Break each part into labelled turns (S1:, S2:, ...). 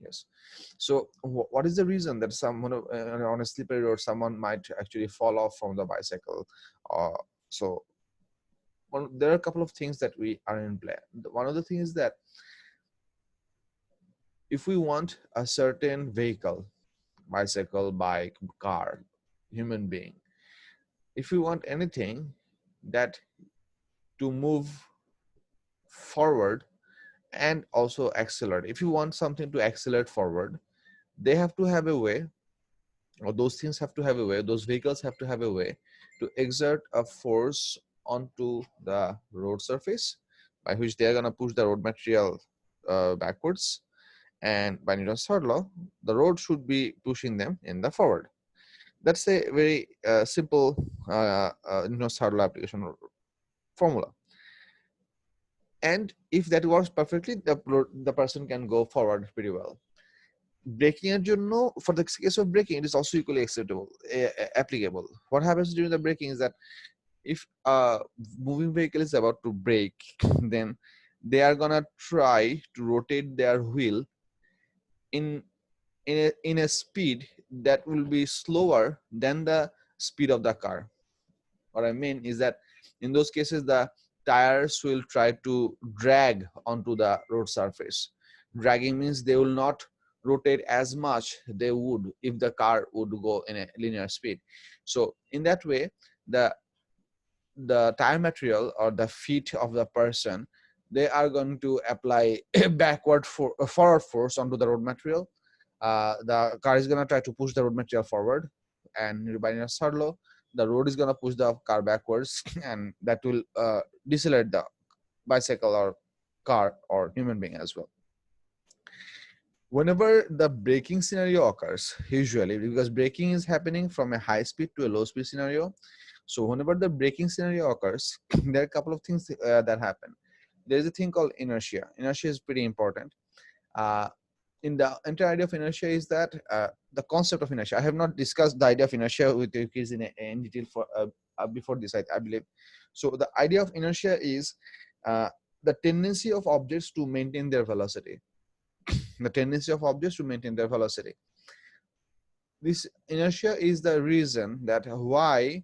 S1: is. So what is the reason that someone on a slippery road, someone might actually fall off from the bicycle? So there are a couple of things that we are in play. One of the things is that if we want a certain vehicle, bicycle, bike, car, human being, if we want anything that to move forward and also accelerate, if you want something to accelerate forward, they have to have a way, or those things have to have a way, those vehicles have to have a way to exert a force onto the road surface by which they are going to push the road material backwards, and by Newton's third law, the road should be pushing them in the forward. That's a very simple Newton's third law application formula. And if that works perfectly, the person can go forward pretty well. Braking at for the case of braking, it is also equally applicable. What happens during the braking is that if a moving vehicle is about to brake, then they are gonna try to rotate their wheel in a speed that will be slower than the speed of the car. What I mean is that in those cases, the tires will try to drag onto the road surface. Dragging means they will not rotate as much they would if the car would go in a linear speed. So in that way, the tire material or the feet of the person, they are going to apply a forward force onto the road material. The car is going to try to push the road material forward, and by Newton's third law, the road is going to push the car backwards, and that will decelerate the bicycle or car or human being as well. Whenever the braking scenario occurs, usually because braking is happening from a high speed to a low speed scenario, so whenever the braking scenario occurs, there are a couple of things that happen. There is a thing called inertia. Inertia is pretty important. In the entire idea of inertia is that the concept of inertia. I have not discussed the idea of inertia with you kids in detail for before this, I believe. So the idea of inertia is the tendency of objects to maintain their velocity. The tendency of objects to maintain their velocity. This inertia is the reason that why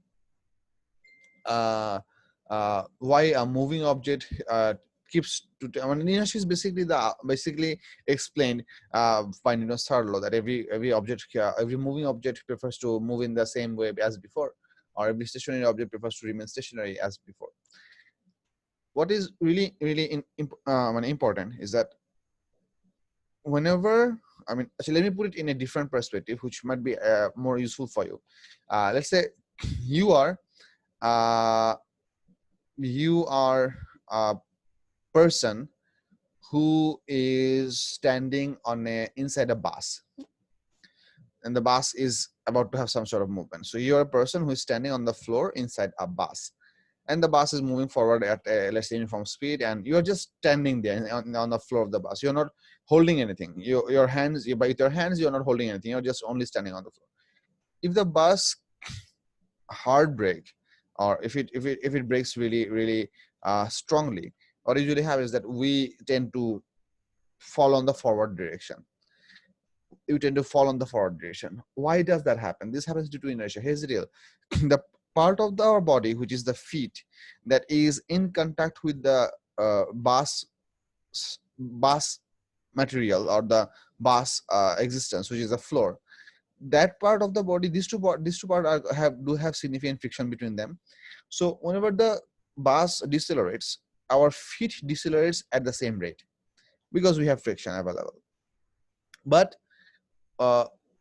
S1: a moving object keeps to. Inertia is basically explained by Newton's third law, that every object, every moving object prefers to move in the same way as before, or every stationary object prefers to remain stationary as before. What is really important is that whenever, actually, let me put it in a different perspective, which might be more useful for you. Let's say you are a person who is standing on inside a bus, and the bus is about to have some sort of movement. So you're a person who is standing on the floor inside a bus, and the bus is moving forward at let's say uniform speed, and you're just standing there on the floor of the bus. You're not holding anything. By your hands, you're not holding anything. You're just only standing on the floor. If the bus hard brake, or if it brakes really strongly, what usually happens is that we tend to fall on the forward direction. Why does that happen? This happens due to inertia. Here's the deal. The part of our body, which is the feet, that is in contact with the bus material, or the bus existence, which is the floor, that part of the body, these two parts do have significant friction between them. So whenever the bus decelerates, our feet decelerates at the same rate because we have friction available. But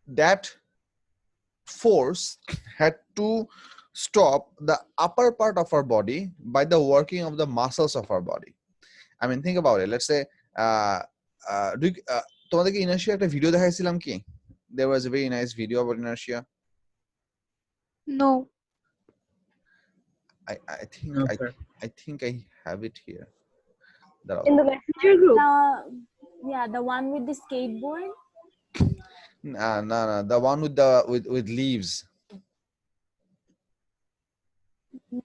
S1: that force had to stop the upper part of our body by the working of the muscles of our body. Think about it. Let's say তোমাদেরকে inertia একটা video দেখাইছিলাম কি? There was a very nice video about inertia.
S2: No.
S1: I think I have it here.
S3: In the messenger group.
S4: Yeah, the one with the skateboard.
S1: No, the one with leaves.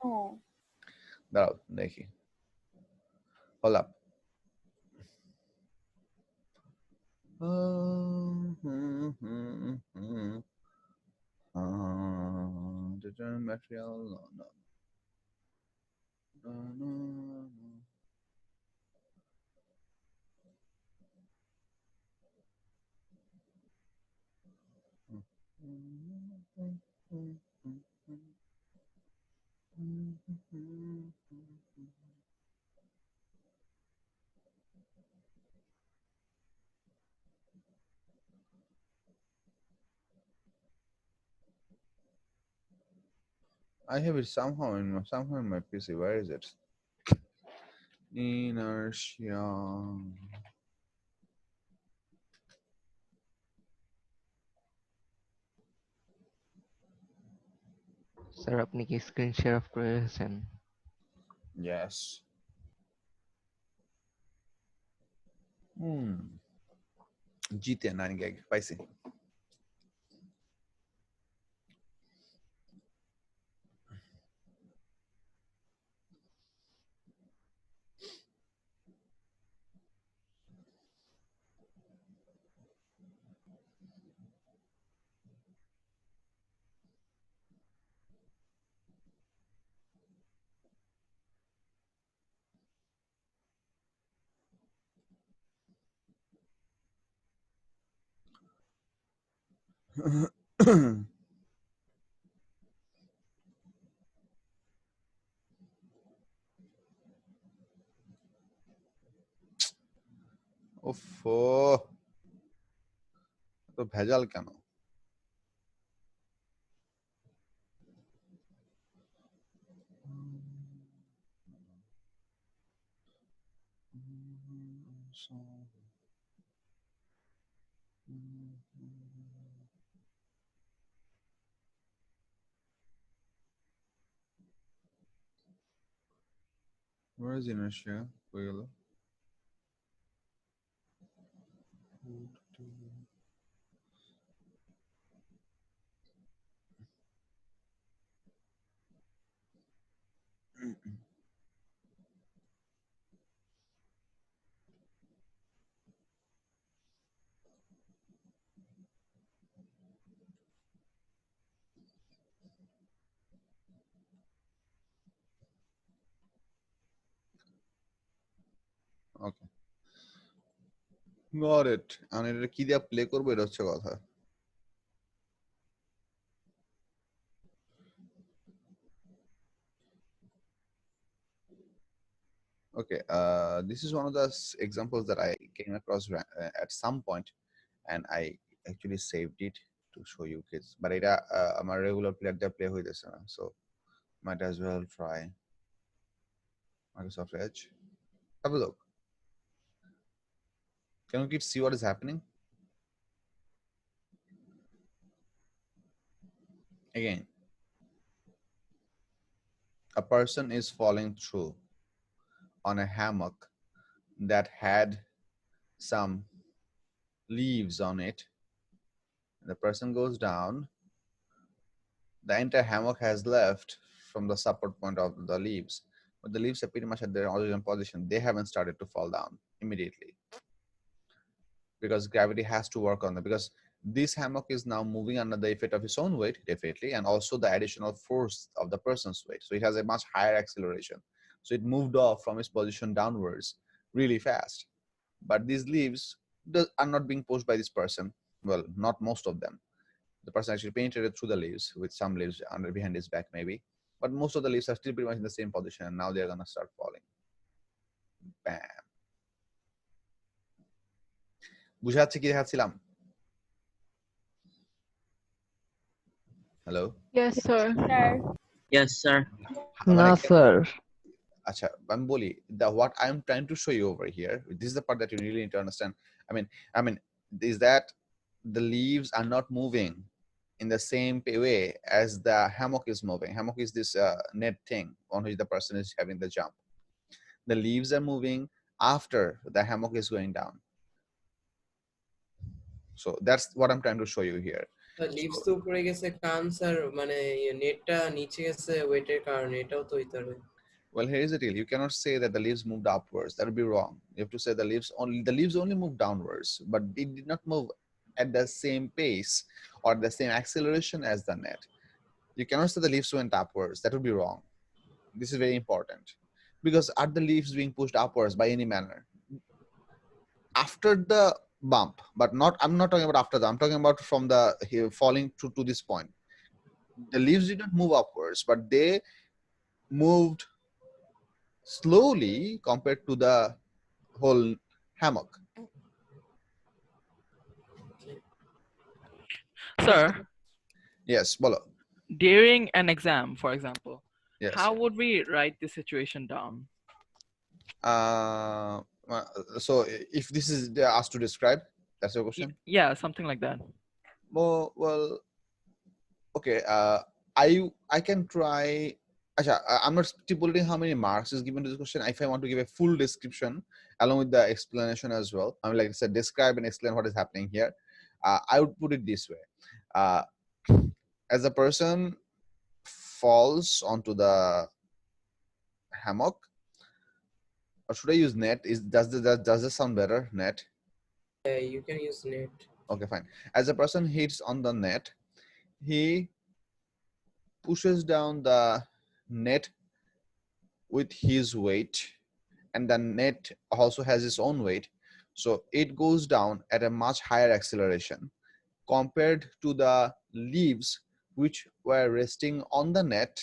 S4: No.
S1: দাঁড়াও দেখি. Hold up. material. No, no. No, no, no. I have it somehow in my PC. Where is it? Inertia.
S5: Sir আপনি কি screen share of করে রেখেছেন?
S1: Yes. GTA 9 gig. Spicy. ওফো, তো ভেজাল কেন? Where is inertia? কই গেল? Okay. Got it. আমি এটা কি দিয়ে প্লে করব এটা হচ্ছে কথা। Okay, this is one of the examples that I came across at some point, and I actually saved it to show you kids. But এটা আমার regular player দিয়ে play হইতেছে না, so might as well try Microsoft Edge. Have a look. Can you kids see what is happening? Again, a person is falling through on a hammock that had some leaves on it. The person goes down. The entire hammock has left from the support point of the leaves, but the leaves are pretty much at their original position. They haven't started to fall down immediately because gravity has to work on them, because this hammock is now moving under the effect of its own weight, definitely, and also the additional force of the person's weight. So it has a much higher acceleration. So it moved off from its position downwards really fast. But these leaves are not being pushed by this person. Well, not most of them. The person actually penetrated through the leaves, with some leaves under behind his back maybe. But most of the leaves are still pretty much in the same position, and now they're gonna start falling. Bam. বুঝা যাচ্ছে কি দেখাচ্ছিলাম? Hello?
S2: Yes, sir.
S4: Sir.
S6: Yes, sir.
S5: না sir,
S1: আচ্ছা, আমি বলি, what I'm trying to show you over here, this is the part that you really need to understand. I mean, is that the leaves are not moving in the same way as the hammock is moving. Hammock is this net thing on which the person is having the jump. The leaves are moving after the hammock is going down. So that's what I'm trying to show you here.
S6: Leaves তো উপরে গেছে কারণ sir মানে নেটটা নিচে গেছে ওয়েটের কারণে, এটাও তো হইতে পারে।
S1: Well, here is the deal. You cannot say that the leaves moved upwards. That would be wrong. You have to say the leaves only moved downwards, but it did not move at the same pace or the same acceleration as the net. You cannot say the leaves went upwards. That would be wrong. This is very important, because are the leaves being pushed upwards by any manner? After the bump, but not, I'm not talking about after that. I'm talking about from the falling to this point. The leaves didn't move upwards, but they moved slowly compared to the whole hammock.
S7: Sir,
S1: Yes, bolo.
S7: during an exam, for example,
S1: Yes.
S7: how would we write the situation down?
S1: So if this is they are asked to describe, that's your question.
S7: Yeah, something like that.
S1: Well, okay. I can try. I'm not stipulating how many marks is given to this question. If I want to give a full description along with the explanation as well, I mean, like I said, describe and explain what is happening here. I would put it this way: as a person falls onto the hammock, or should I use net? Does this sound better? Net.
S6: You can use net.
S1: Okay, fine. As a person hits on the net, he pushes down the net with his weight, and the net also has its own weight. So it goes down at a much higher acceleration compared to the leaves which were resting on the net,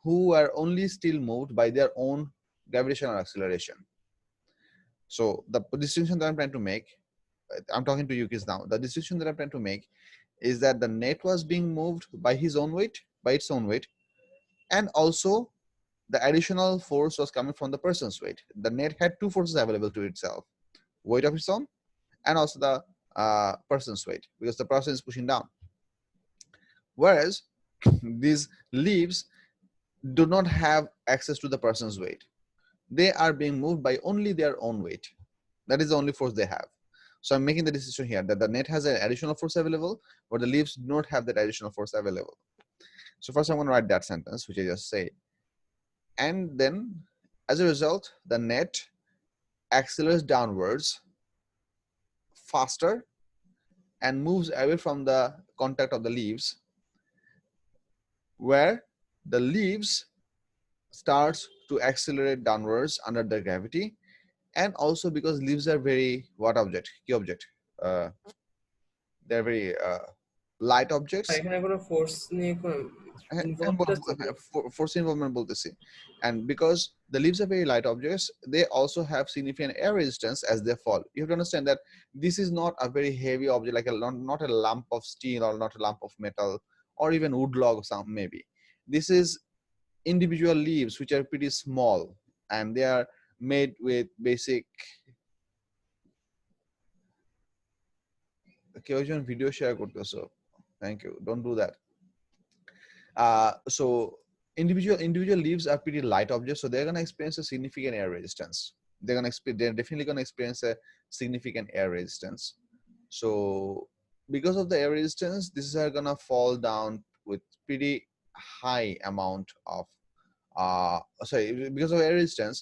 S1: who were only still moved by their own gravitational acceleration. So the distinction that I'm trying to make, I'm talking to you kids now, the distinction that I'm trying to make is that the net was being moved by his own weight, by its own weight, and also the additional force was coming from the person's weight. The net had two forces available to itself, weight of its own and also the person's weight, because the person is pushing down. Whereas these leaves do not have access to the person's weight. They are being moved by only their own weight. That is the only force they have. So I'm making the decision here that the net has an additional force available, but the leaves do not have that additional force available. So first I'm going to write that sentence, which I just said. And then as a result, the net accelerates downwards faster and moves away from the contact of the leaves, where the leaves starts to accelerate downwards under the gravity. And also because leaves are very what object? Key object. They're very light objects.
S6: এখানে কোনো force নিয়ে কোনো involved আছে কি?
S1: Force involvement বলতেছি. And because the leaves are very light objects, they also have significant air resistance as they fall. You have to understand that this is not a very heavy object, like not a lump of steel or not a lump of metal or even wood log or some maybe. This is individual leaves which are pretty small, and they are made with basic. কেউ video share করতেছো? Thank you. Don't do that. So individual leaves are pretty light objects, so they're going to experience a significant air resistance. They're definitely going to experience a significant air resistance. So because of the air resistance, these are going to fall down with pretty high amount of because of air resistance,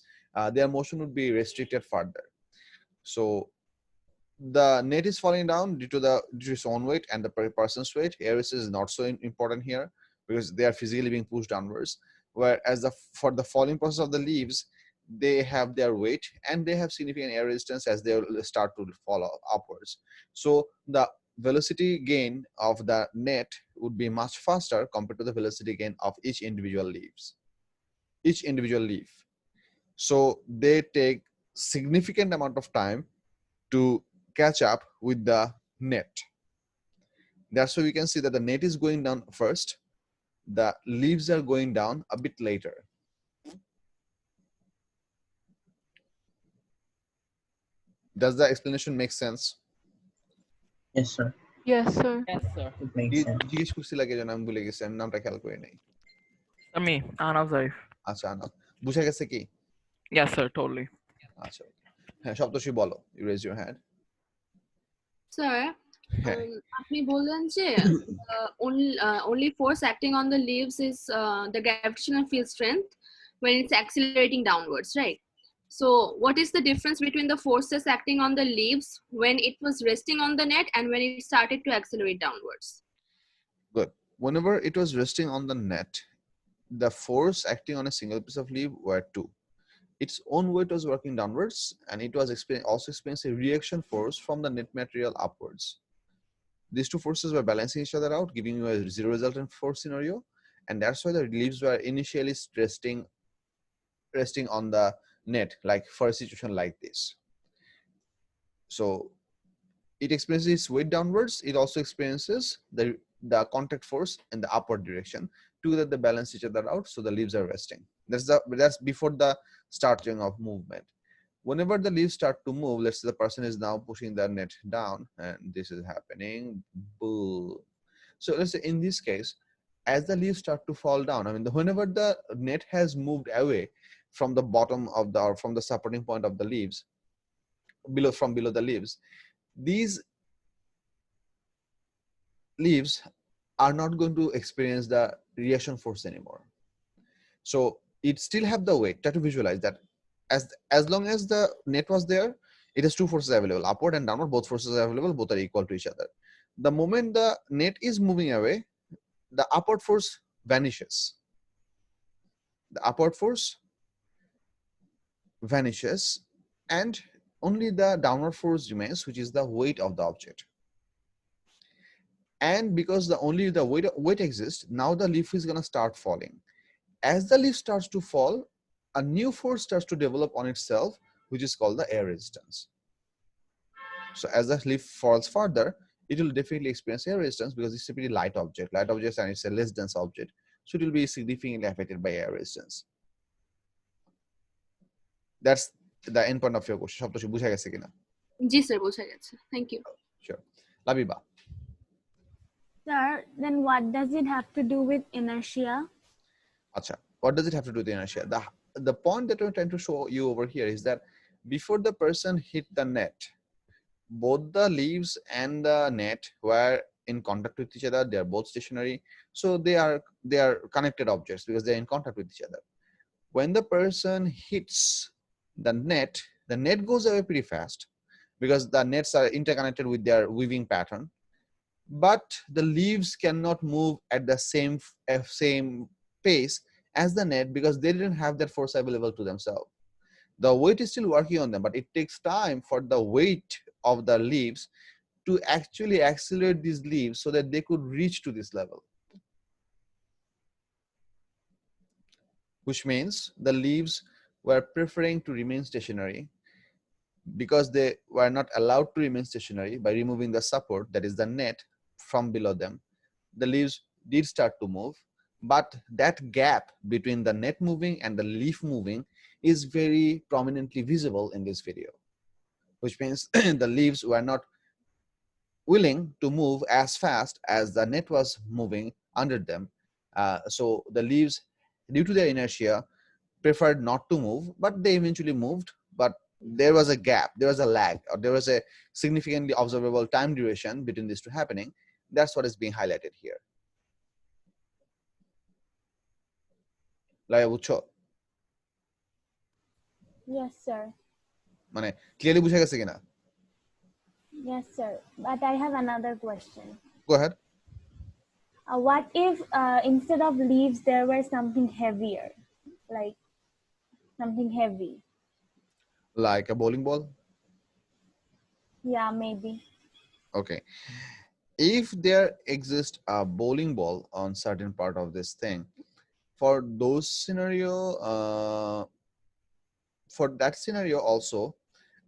S1: their motion would be restricted further. So the net is falling down due to its own weight and the person's weight. Air resistance is not so important here because they are physically being pushed downwards. Whereas for the falling process of the leaves, they have their weight and they have significant air resistance as they start to fall upwards. So the velocity gain of the net would be much faster compared to the velocity gain of each individual leaf. So they take significant amount of time to catch up with the net. That's why we can see that the net is going down first. The leaves are going down a bit later. Does the explanation make sense?
S8: Yes, sir.
S2: Yes, sir.
S7: Yes, sir.
S8: It makes sense.
S1: জিজ্ঞেস করছিলা কে যেন আমি ভুলে গেছি, আমি নামটা খেয়াল করি নাই।
S7: Me, Anav Zarif.
S1: আচ্ছা আনাফ, বুঝা গেছে কি?
S7: Yes, sir, totally.
S1: আচ্ছা, হ্যাঁ সপ্তর্ষি বলো, you raise your hand.
S9: Sir,
S1: হ্যাঁ
S9: আপনি বললেন যে only force acting on the leaves is the gravitational field strength when it's accelerating downwards, right? So what is the difference between the forces acting on the leaves when it was resting on the net and when it started to accelerate downwards?
S1: Good. whenever it was resting on the net, the force acting on a single piece of leaf were 2. Its own weight was working downwards, and it was also experiencing a reaction force from the net material upwards. These two forces were balancing each other out, giving you a zero resultant force scenario, and that's why the leaves were initially resting on the net, like for a situation like this. So it experiences its weight downwards. It also experiences the contact force in the upward direction. Together they balance each other out, so the leaves are resting. That's before the starting of movement. Whenever the leaves start to move, let's say the person is now pushing the net down, and this is happening. Boom. So let's say in this case, as the leaves start to fall down, I mean, whenever the net has moved away from the bottom of the, or from the supporting point of the leaves, below the leaves, these leaves are not going to experience the reaction force anymore. So it still have the weight. Try to visualize that as long as the net was there, it has two forces available, upward and downward. Both forces are available, both are equal to each other. The moment the net is moving away, the upward force vanishes. The upward force vanishes, and only the downward force remains, which is the weight of the object. And because only the weight exists, now the leaf is going to start falling. As the leaf starts to fall, a new force starts to develop on itself, which is called the air resistance. So as the leaf falls further, it will definitely experience air resistance because it's a pretty light object. Light objects, and it's a less dense object, so it will be significantly affected by air resistance. That's the end point of your question. সব কিছু বুঝা গেছে কিনা?
S9: জি sir বোঝা গেছে, thank you.
S1: Sure. Labiba.
S4: Sir, then what does it have to do with inertia?
S1: Acha. What does it have to do with inertia? The point that we're trying to show you over here is that before the person hit the net, both the leaves and the net were in contact with each other. They are both stationary, so they are connected objects because they're in contact with each other. When the person hits the net goes away pretty fast because the nets are interconnected with their weaving pattern, but the leaves cannot move at the same pace as the net because they didn't have that force available to themselves. The weight is still working on them, but it takes time for the weight of the leaves to actually accelerate these leaves so that they could reach to this level. Which means the leaves were preferring to remain stationary because they were not allowed to remain stationary by removing the support, that is the net, from below them. The leaves did start to move, but that gap between the net moving and the leaf moving is very prominently visible in this video, which means the leaves were not willing to move as fast as the net was moving under them. So the leaves, due to their inertia, preferred not to move, but they eventually moved. But there was a gap, there was a lag, or there was a significantly observable time duration between these two happening. That's what is being highlighted here. বুঝছো?
S4: Yes, sir.
S1: মানে clearly বুঝা গেছে কিনা?
S4: Yes, sir. But I have another question.
S1: Go ahead.
S4: What if instead of leaves there were something heavier, like something heavy?
S1: Like a bowling ball?
S4: Yeah, maybe.
S1: Okay. If there exists a bowling ball on certain part of this thing, for those scenario, for that scenario also,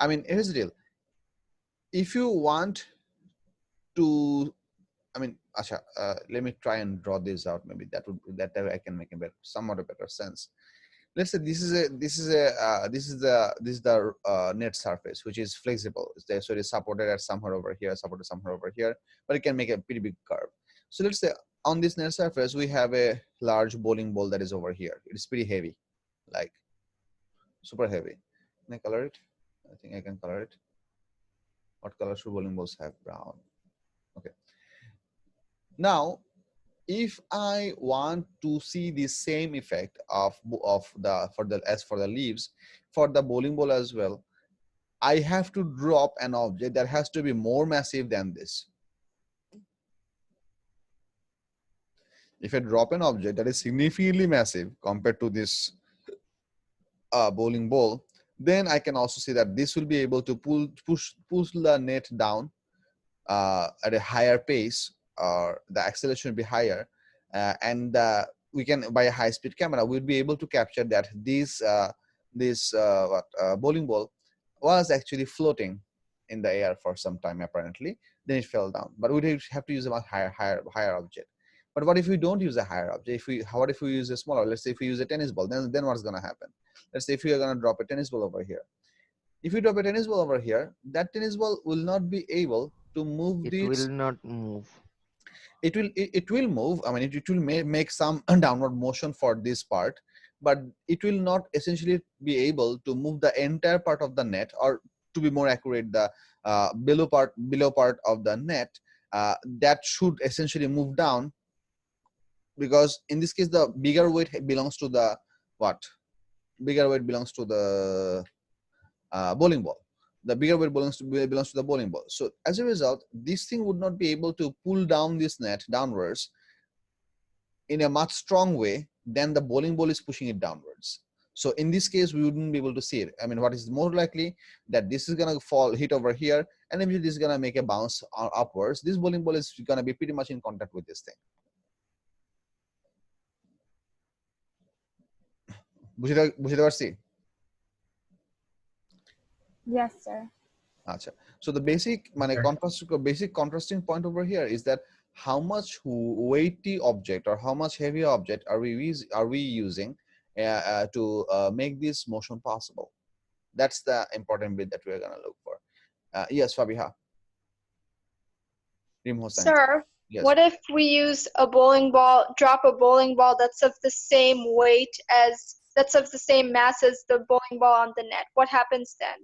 S1: I mean, here's the deal. If you want to, I mean, Asha, let me try and draw this out. Maybe that way I can make a somewhat a better sense. Let's say this is the net surface, which is flexible. So it is supported at somewhere over here, supported somewhere over here, but it can make a pretty big curve. So let's say on this net surface we have a large bowling ball that is over here. It is pretty heavy, like super heavy. Can I color it? I think I can color it. What color should bowling balls have? Brown. Okay. Now, if I want to see the same effect for the leaves for the bowling ball as well, I have to drop an object that has to be more massive than this. If I drop an object that is significantly massive compared to this bowling ball, then I can also see that this will be able to push the net down at a higher pace, or the acceleration will be higher, and we can, by a high-speed camera, we'll be able to capture that this bowling ball was actually floating in the air for some time apparently. Then it fell down, but we have to use a much higher object. But what if we don't use a higher object? What if we use a smaller? Let's say if we use a tennis ball, then what's going to happen? Let's say if we are going to drop a tennis ball over here. If you drop a tennis ball over here, that tennis ball will not be able to move
S5: It
S1: this.
S5: will not move.
S1: It will move. I mean, it will make some downward motion for this part, but it will not essentially be able to move the entire part of the net, or to be more accurate, the below part of the net that should essentially move down, because in this case the bigger weight belongs to the bigger weight belongs to the bowling ball. The bigger weight belongs to the bowling ball. So as a result, this thing would not be able to pull down this net downwards in a much strong way than the bowling ball is pushing it downwards. So in this case, we wouldn't be able to see it. I mean, what is more likely that this is gonna hit over here, and eventually this is gonna make a bounce upwards. This bowling ball is gonna be pretty much in contact with this thing. বুঝতে পারছি?
S4: Yes, sir.
S1: Achha. So the basic contrasting point over here is that how much weighty object or how much heavy object are we using to make this motion possible. That's the important bit that we're going to look for. Yes, Fabiha.
S2: Sir,
S1: yes.
S2: What if we use a drop a bowling ball that's of the same weight that's of the same mass as the bowling ball on the net? What happens then?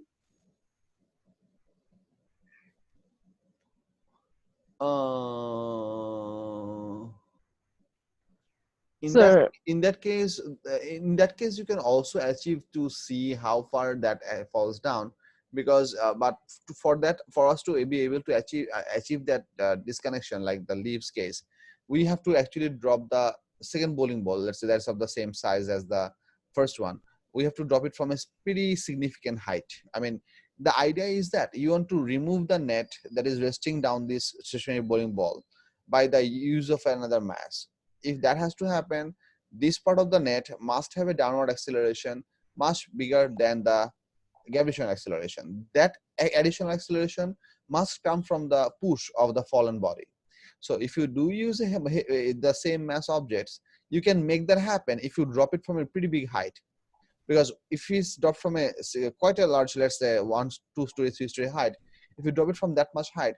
S1: In that case, you can also achieve to see how far that falls down, because but for us to be able to achieve that disconnection, like the leaves case, we have to actually drop the second bowling ball. Let's say that's of the same size as the first one. We have to drop it from a pretty significant height. I mean, the idea is that you want to remove the net that is resting down this stationary bowling ball by the use of another mass. If that has to happen, this part of the net must have a downward acceleration much bigger than the gravitational acceleration. That additional acceleration must come from the push of the fallen body. So if you do use the same mass objects, you can make that happen if you drop it from a pretty big height. Because if it's dropped from quite a large, let's say 1, 2 story, 3 story height, if you drop it from that much height,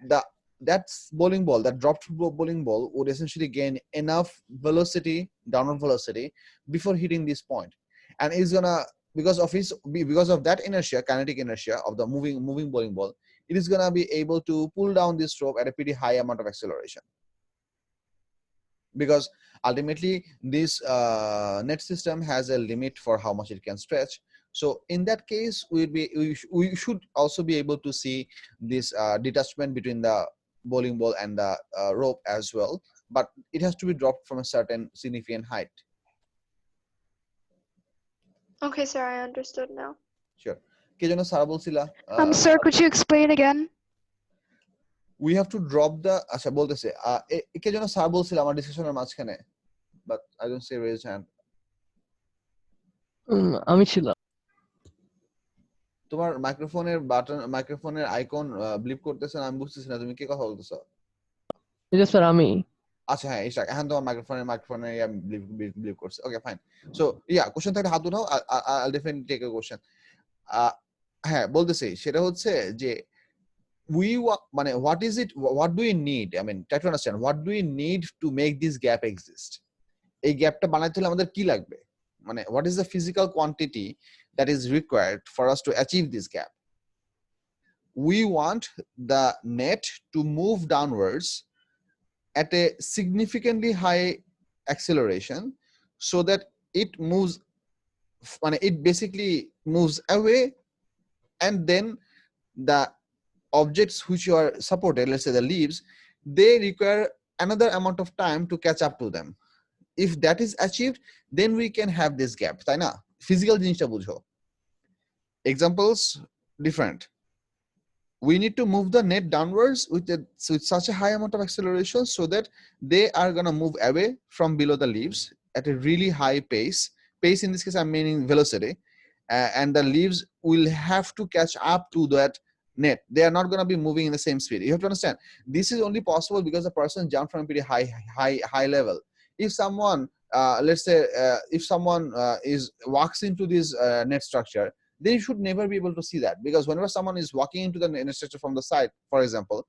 S1: that dropped bowling ball would essentially gain enough velocity, downward velocity, before hitting this point, and it's gonna, because of that inertia, kinetic inertia of the moving bowling ball, it is gonna be able to pull down this rope at a pretty high amount of acceleration. Because ultimately this net system has a limit for how much it can stretch. So in that case, we should also be able to see this detachment between the bowling ball and the rope as well, but it has to be dropped from a certain significant height.
S2: Okay, sir, I understood now.
S1: Sure. কে যেন sir বলছিলা?
S2: Sir, could you explain again?
S1: We have to drop the আচ্ছা বলতেছে কে যেন sir বলছিল আমার ডিসকাশনের মাঝখানে, but I don't see raised hand.
S5: আমি ছিলাম।
S1: তোমার মাইক্রোফোনের আইকন ব্লিপ করতেছে না, আমি বুঝতেছি না তুমি কি কথা বলতেছো।
S5: এটা স্যার আমি।
S1: আচ্ছা হ্যাঁ, এখন তোমার মাইক্রোফোনে ব্লিপ করছে। Okay fine. সো কোশ্চেন থাকলে হাত উঠাও, I'll definitely take a question. হ্যাঁ বলতেছি সেটা হচ্ছে যে what do we need? I mean, try to understand, what do we need to make this gap exist? এই গ্যাপটা বানাইতে হলে আমাদের কি লাগবে? মানে what is the physical quantity that is required for us to achieve this gap? We want the net to move downwards at a significantly high acceleration so that it basically moves away, and then the objects which are supported, let's say the leaves, they require another amount of time to catch up to them. If that is achieved, then we can have this gap, তাই না? Physical জিনিসটা বুঝো. Examples different. We need to move the net downwards with such a high amount of acceleration so that they are going to move away from below the leaves at a really high pace. Pace in this case, I'm meaning velocity. And the leaves will have to catch up to that net. They are not going to be moving in the same speed. You have to understand, this is only possible because the person jumped from a pretty high level. If someone, let's say, if someone walks into this net structure, they should never be able to see that, because whenever someone is walking into the net structure from the side, for example,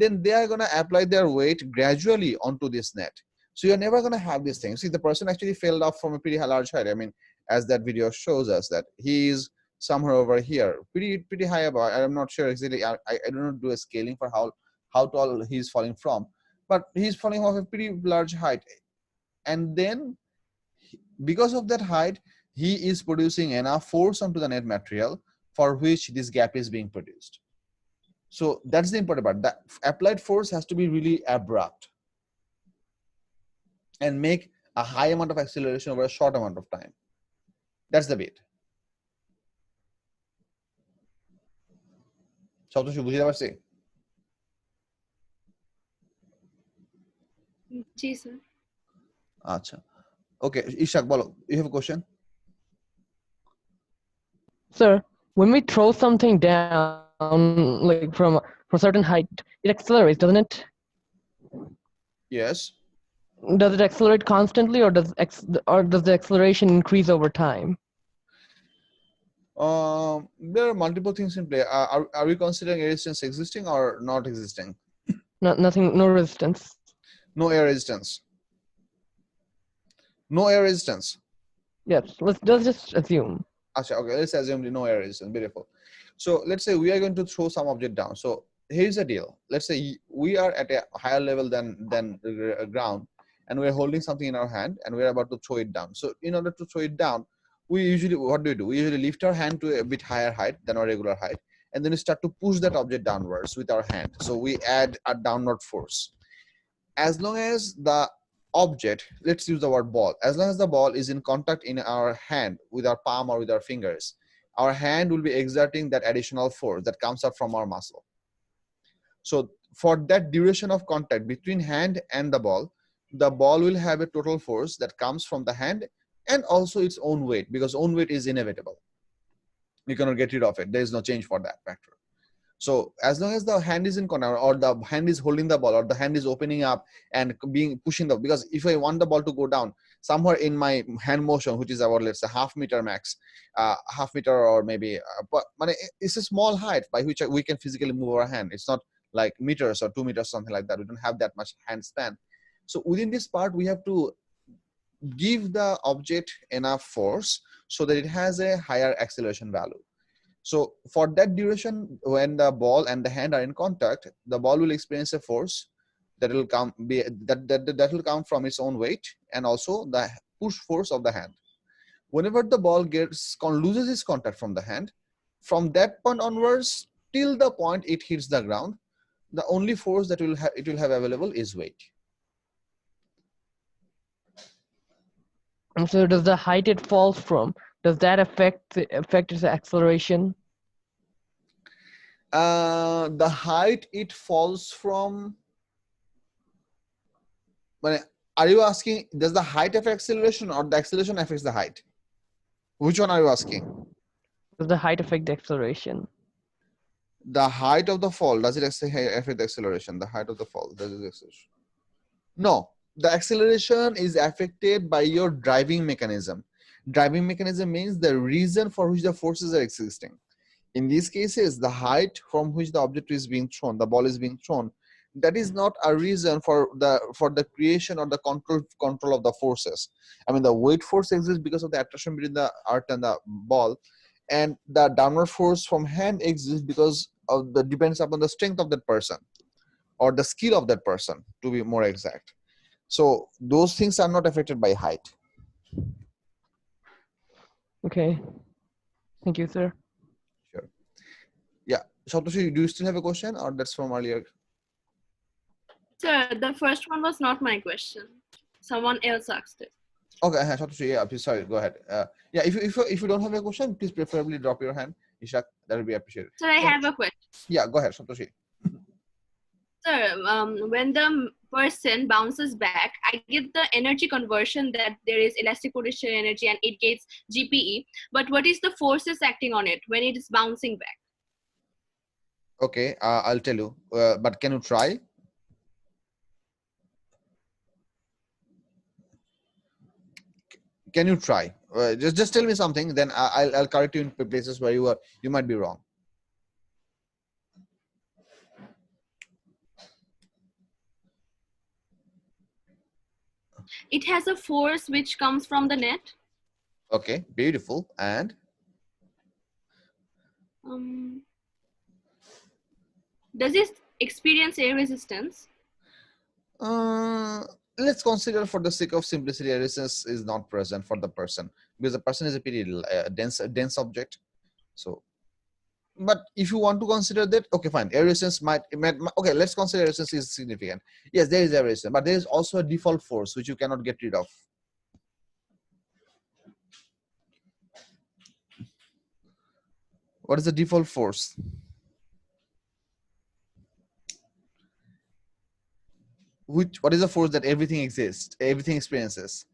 S1: then they are going to apply their weight gradually onto this net. So you're never going to have these things. See, the person actually fell off from a pretty large height. I mean, as that video shows us, that he is somewhere over here, pretty high above. I'm not sure exactly. I do not do a scaling for how tall he's falling from, but he's falling off a pretty large height, and then because of that height, he is producing enough force onto the net material for which this gap is being produced. So that's the important part. The applied force has to be really abrupt and make a high amount of acceleration over a short amount of time. That's the bit. সপ্তর্ষি বুঝতে পারছি?
S9: জি sir.
S1: আচ্ছা, okay, Ishak, bolo, you have a question?
S5: Sir, when we throw something down, like from a certain height, it accelerates, doesn't it?
S1: Yes.
S5: Does it accelerate constantly, or does the acceleration increase over time?
S1: There are multiple things in play. Are we considering air resistance existing or not existing?
S5: Nothing, no resistance.
S1: No air resistance. No air resistance.
S5: Yes, let's just assume.
S1: Okay, let's assume no air resistance. Beautiful. So let's say we are going to throw some object down. So here's the deal. Let's say we are at a higher level than the ground, and we're holding something in our hand, and we're about to throw it down. So in order to throw it down, we usually, what do? We usually lift our hand to a bit higher height than our regular height, and then we start to push that object downwards with our hand. So we add a downward force. As long as the object, let's use the word ball, as long as the ball is in contact in our hand with our palm or with our fingers, our hand will be exerting that additional force that comes up from our muscle. So for that duration of contact between hand and the ball will have a total force that comes from the hand and also its own weight, because own weight is inevitable. You cannot get rid of it. There is no change for that factor. So as long as the hand is in contact, or the hand is holding the ball, or the hand is opening up and pushing the, because if I want the ball to go down, somewhere in my hand motion, which is about, let's say, half meter max, half meter, or maybe, but it's a small height by which we can physically move our hand. It's not like meters or 2 meters, something like that. We don't have that much hand span. So within this part, we have to give the object enough force so that it has a higher acceleration value. So for that duration, when the ball and the hand are in contact, the ball will experience a force that will will come from its own weight and also the push force of the hand. Whenever the ball loses its contact from the hand, from that point onwards till the point it hits the ground, the only force that it will have available is weight.
S5: And so does the height it falls from, does that affect its acceleration?
S1: The height it falls from, are you asking, does the height affect acceleration, or the acceleration affects the height? Which one are you asking?
S5: Does the height affect the acceleration?
S1: The height of the fall, does it affect the acceleration? The height of the fall, does it acceleration? No, the acceleration is affected by your driving mechanism. Driving mechanism means the reason for which the forces are existing. In these cases, the height from which the object is being thrown, the ball is being thrown, that is not a reason for the creation or the control of the forces. I mean, the weight force exists because of the attraction between the earth and the ball, and the downward force from hand exists because of depends upon the strength of that person or the skill of that person, to be more exact. So those things are not affected by height.
S5: Okay, thank you, sir.
S1: Sure. Yeah, Satoshi, do you still have a question, or that's from earlier?
S9: Sir, the first one was not my question. Someone else asked it.
S1: Okay, Satoshi, yeah, please, sorry, go ahead. Yeah, if you don't have a question, please preferably drop your hand, Ishak. That will be appreciated.
S9: Sir, I have a question.
S1: Yeah, go ahead, Satoshi.
S9: Sir, when the person bounces back, I get the energy conversion that there is elastic potential energy and it gets GPE. But what is the forces acting on it when it is bouncing back?
S1: Okay, I'll tell you. But can you try? Can you try? Just tell me something, then I'll correct you in places where you might be wrong.
S9: It has a force which comes from the net.
S1: Okay, beautiful. And
S9: Does it experience air resistance?
S1: let's consider, for the sake of simplicity, resistance is not present for the person because the person is a pretty dense object. So, but if you want to consider that, okay, fine, air resistance might okay, let's consider resistance is significant. Yes, there is air resistance, but there is also a default force which you cannot get rid of. What is the default force? What is the force that everything exists, everything experiences?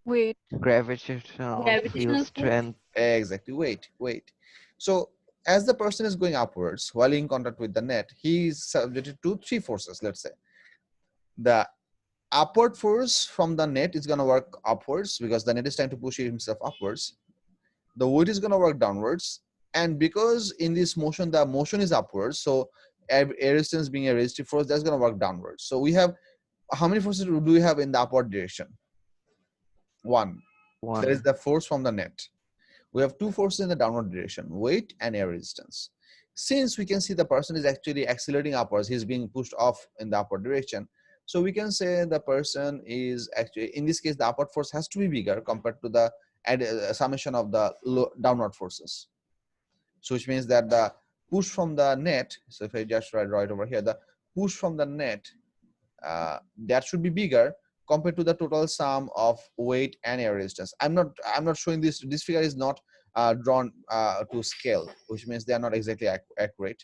S10: Weight.
S11: Gravitational field
S9: Gravitational
S11: strength.
S1: Exactly, weight. So as the person is going upwards while in contact with the net, he is subjected to three forces. Let's say the upward force from the net is going to work upwards because the net is trying to push himself upwards. The weight is going to work downwards, and because in this motion the motion is upwards, so air resistance being a resistive force, that's going to work downwards. So we have, how many forces do we have in the upward direction? One. That is the force from the net. We have two forces in the downward direction, weight and air resistance. Since we can see the person is actually accelerating upwards, he's being pushed off in the upward direction. So we can say the person is actually, in this case, the upward force has to be bigger compared to the summation of the downward forces. So which means that the push from the net, so if I just draw it over here, the push from the net, that should be bigger compared to the total sum of weight and air resistance. I'm not showing this. This figure is not drawn to scale, which means they are not exactly accurate.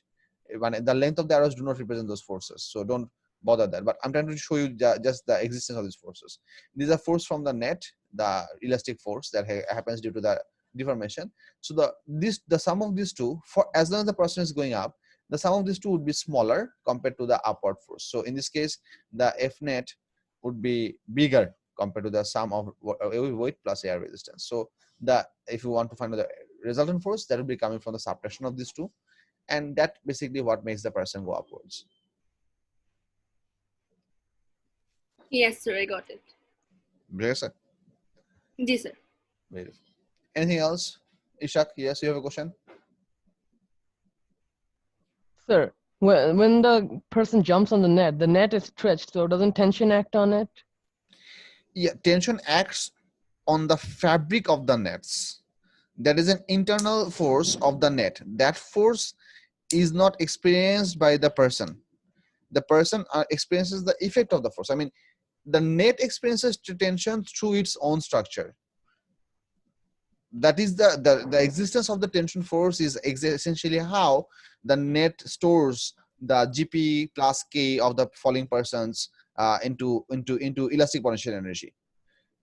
S1: When the length of the arrows do not represent those forces, so don't bother that. But I'm trying to show you just the existence of these forces. These are force from the net, the elastic force that happens due to the deformation. So the sum of these two, for as long as the person is going up, the sum of these two would be smaller compared to the upward force. So in this case, the F net would be bigger compared to the sum of weight plus air resistance. So if you want to find the resultant force, that will be coming from the subtraction of these two, and that basically what makes the person go upwards.
S9: Yes, sir, I got it.
S1: Yes, sir.
S9: Yes, sir.
S1: Beautiful. Anything else? Ishak, yes, you have a question?
S5: Sir, when the person jumps on the net is stretched, so doesn't tension act on it?
S1: Yeah, tension acts on the fabric of the nets. That is an internal force of the net. That force is not experienced by the person. The person experiences the effect of the force. I mean, the net experiences tension through its own structure. That is the existence of the tension force is essentially how the net stores the GP plus K of the falling persons into elastic potential energy.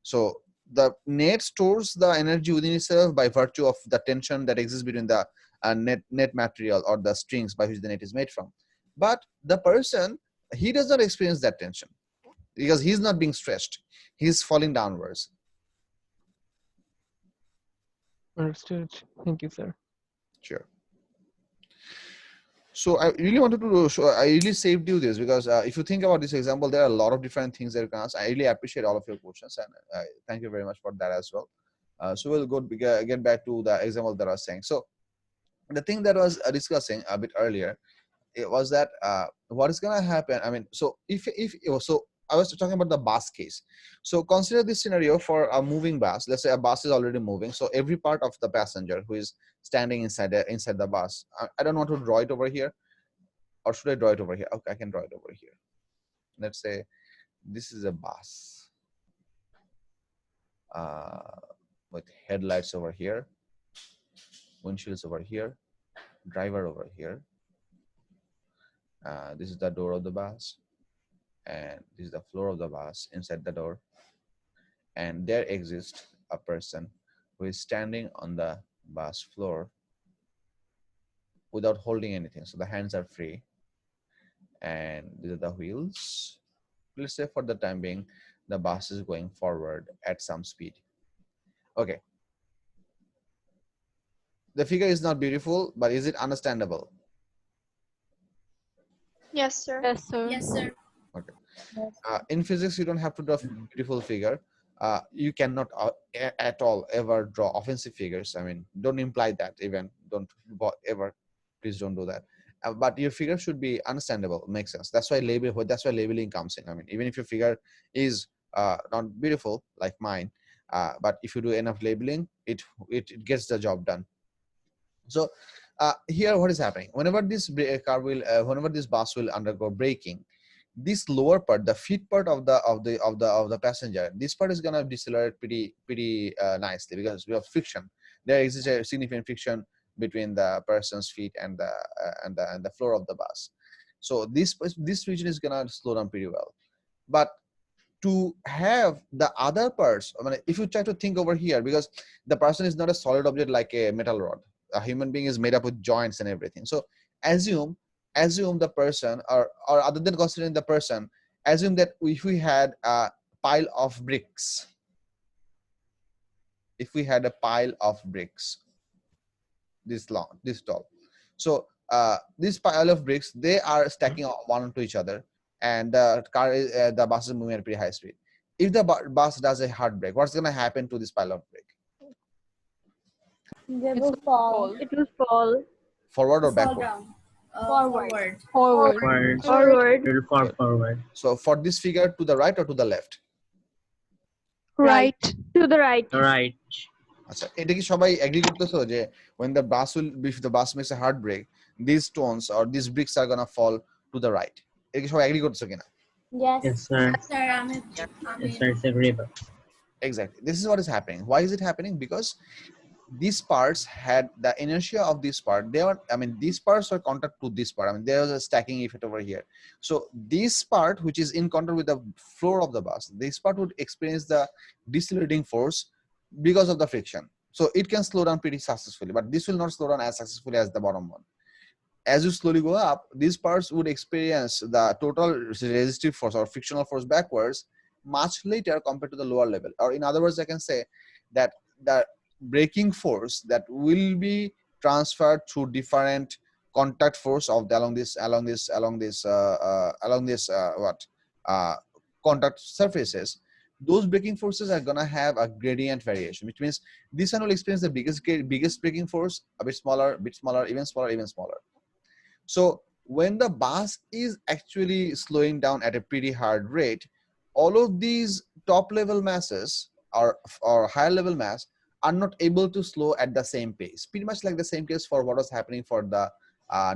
S1: So the net stores the energy within itself by virtue of the tension that exists between the net material or the strings by which the net is made from. But the person, he does not experience that tension because he's not being stretched. He's falling downwards.
S5: Understood. Thank you, sir.
S1: Sure. So I really wanted to show, I really saved you this because if you think about this example, there are a lot of different things that you can ask. I really appreciate all of your questions, and thank you very much for that as well. So we'll go get back to the example that I was saying. So the thing that I was discussing a bit earlier, it was that what is going to happen. I mean, so so I was talking about the bus case. So consider this scenario for a moving bus. Let's say a bus is already moving. So every part of the passenger who is standing inside the bus. I don't want to draw it over here, or should I draw it over here? Okay, I can draw it over here. let's say this is a bus with headlights over here, windshields over here, driver over here. This is the door of the bus, and this is the floor of the bus inside the door. And there exists a person who is standing on the bus floor without holding anything. So the hands are free, and these are the wheels. Let's say for the time being, the bus is going forward at some speed. Okay. The figure is not beautiful, but is it understandable?
S2: Yes, sir.
S3: Yes, sir.
S9: Yes, sir.
S1: Okay. In physics, you don't have to draw beautiful figure. You cannot at all ever draw offensive figures. I mean, don't imply that even. Don't ever. Please don't do that. But your figure should be understandable. Makes sense. That's why That's why labeling comes in. I mean, even if your figure is not beautiful like mine, but if you do enough labeling, it gets the job done. So here, what is happening? Whenever this whenever this bus will undergo braking, this lower part, the feet part of the passenger, this part is gonna decelerate pretty nicely because we have friction. There exists a significant friction between the person's feet and the floor of the bus. So this region is gonna slow down pretty well. But to have the other parts, I mean, if you try to think over here, because the person is not a solid object like a metal rod. A human being is made up with joints and everything. So assume the person, or other than considering the person, assume that if we had a pile of bricks, this long, this tall. So this pile of bricks, they are stacking one onto each other, and the bus is moving at a pretty high speed. If the bus does a hard brake, what's going to happen to this pile of brick?
S4: They will fall.
S3: It will fall
S1: Forward or
S9: Fall
S1: backward?
S9: down.
S4: Forward.
S3: forward.
S8: Forward.
S3: Forward.
S8: It will fall forward.
S1: So for this figure, to the right or to the left?
S3: Right. To the right.
S8: Right.
S1: আচ্ছা, এটা কি সবাই agri করতেছো যে when the bus if the bus makes a hard brake, these stones or these bricks are gonna fall to the right? এটা কি সবাই agri করতেছো কিনা?
S4: Yes.
S8: Yes, sir.
S9: Sir,
S8: Yes, sir. It's agreeable.
S1: Exactly. This is what is happening. Why is it happening? Because these parts had the inertia of this part. These parts are contact to this part. I mean, there was a stacking effect over here. So this part, which is in contact with the floor of the bus, this part would experience the decelerating force because of the friction. So it can slow down pretty successfully, but this will not slow down as successfully as the bottom one. As you slowly go up, these parts would experience the total resistive force or frictional force backwards much later compared to the lower level. Or in other words, I can say that the braking force that will be transferred through different contact force of contact surfaces, those braking forces are gonna have a gradient variation, which means this one will experience the biggest braking force, a bit smaller, even smaller. So when the bus is actually slowing down at a pretty hard rate, all of these top level masses or higher level mass are not able to slow at the same pace. Pretty much like the same case for what was happening for the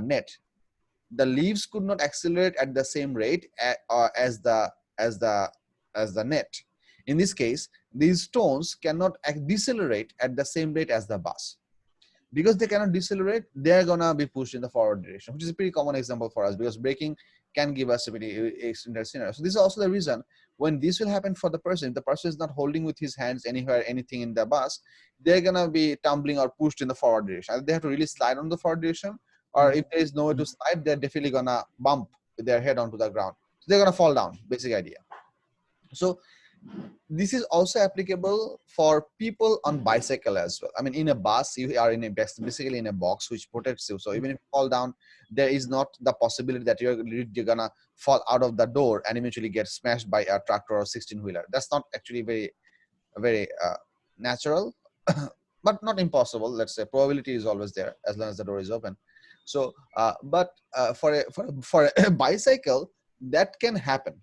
S1: net. The leaves could not accelerate at the same rate as the net. In this case, these stones cannot decelerate at the same rate as the bus. Because they cannot decelerate, they're gonna be pushed in the forward direction, which is a pretty common example for us because braking can give us a pretty extended scenario. So this is also the reason when this will happen for the person, if the person is not holding with his hands anywhere, anything in the bus, they're gonna be tumbling or pushed in the forward direction. Either they have to really slide on the forward direction, or if there is no way to slide, they're definitely gonna bump their head onto the ground. So they're gonna fall down, basic idea. So this is also applicable for people on bicycle as well. I mean, in a bus, you are basically in a box which protects you. So even if you fall down, there is not the possibility that you're gonna fall out of the door and eventually get smashed by a tractor or 16-wheeler. That's not actually very natural, but not impossible. Let's say probability is always there as long as the door is open. So, for a bicycle, that can happen.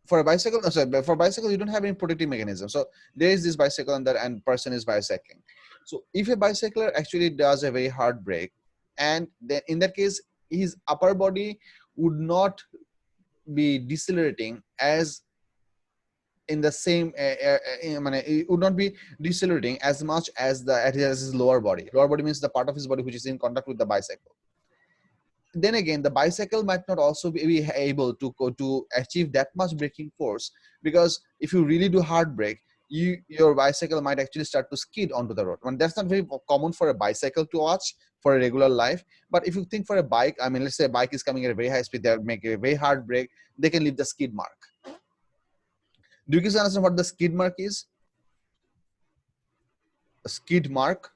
S1: For a bicycle, you don't have any protective mechanism. So there is this bicycle and person is bicycling. So if a bicycler actually does a very hard brake, and then in that case, his upper body would not be decelerating as in the same it would not be decelerating as much as his lower body. Lower body means the part of his body which is in contact with the bicycle. Then again, the bicycle might not also be able to achieve that much braking force, because if you really do hard brake, your bicycle might actually start to skid onto the road. That's not very common for a bicycle to watch for a regular life. But if you think for a bike, I mean, let's say a bike is coming at a very high speed, they're making a very hard brake, they can leave the skid mark. Do you guys understand what the skid mark is? A skid mark.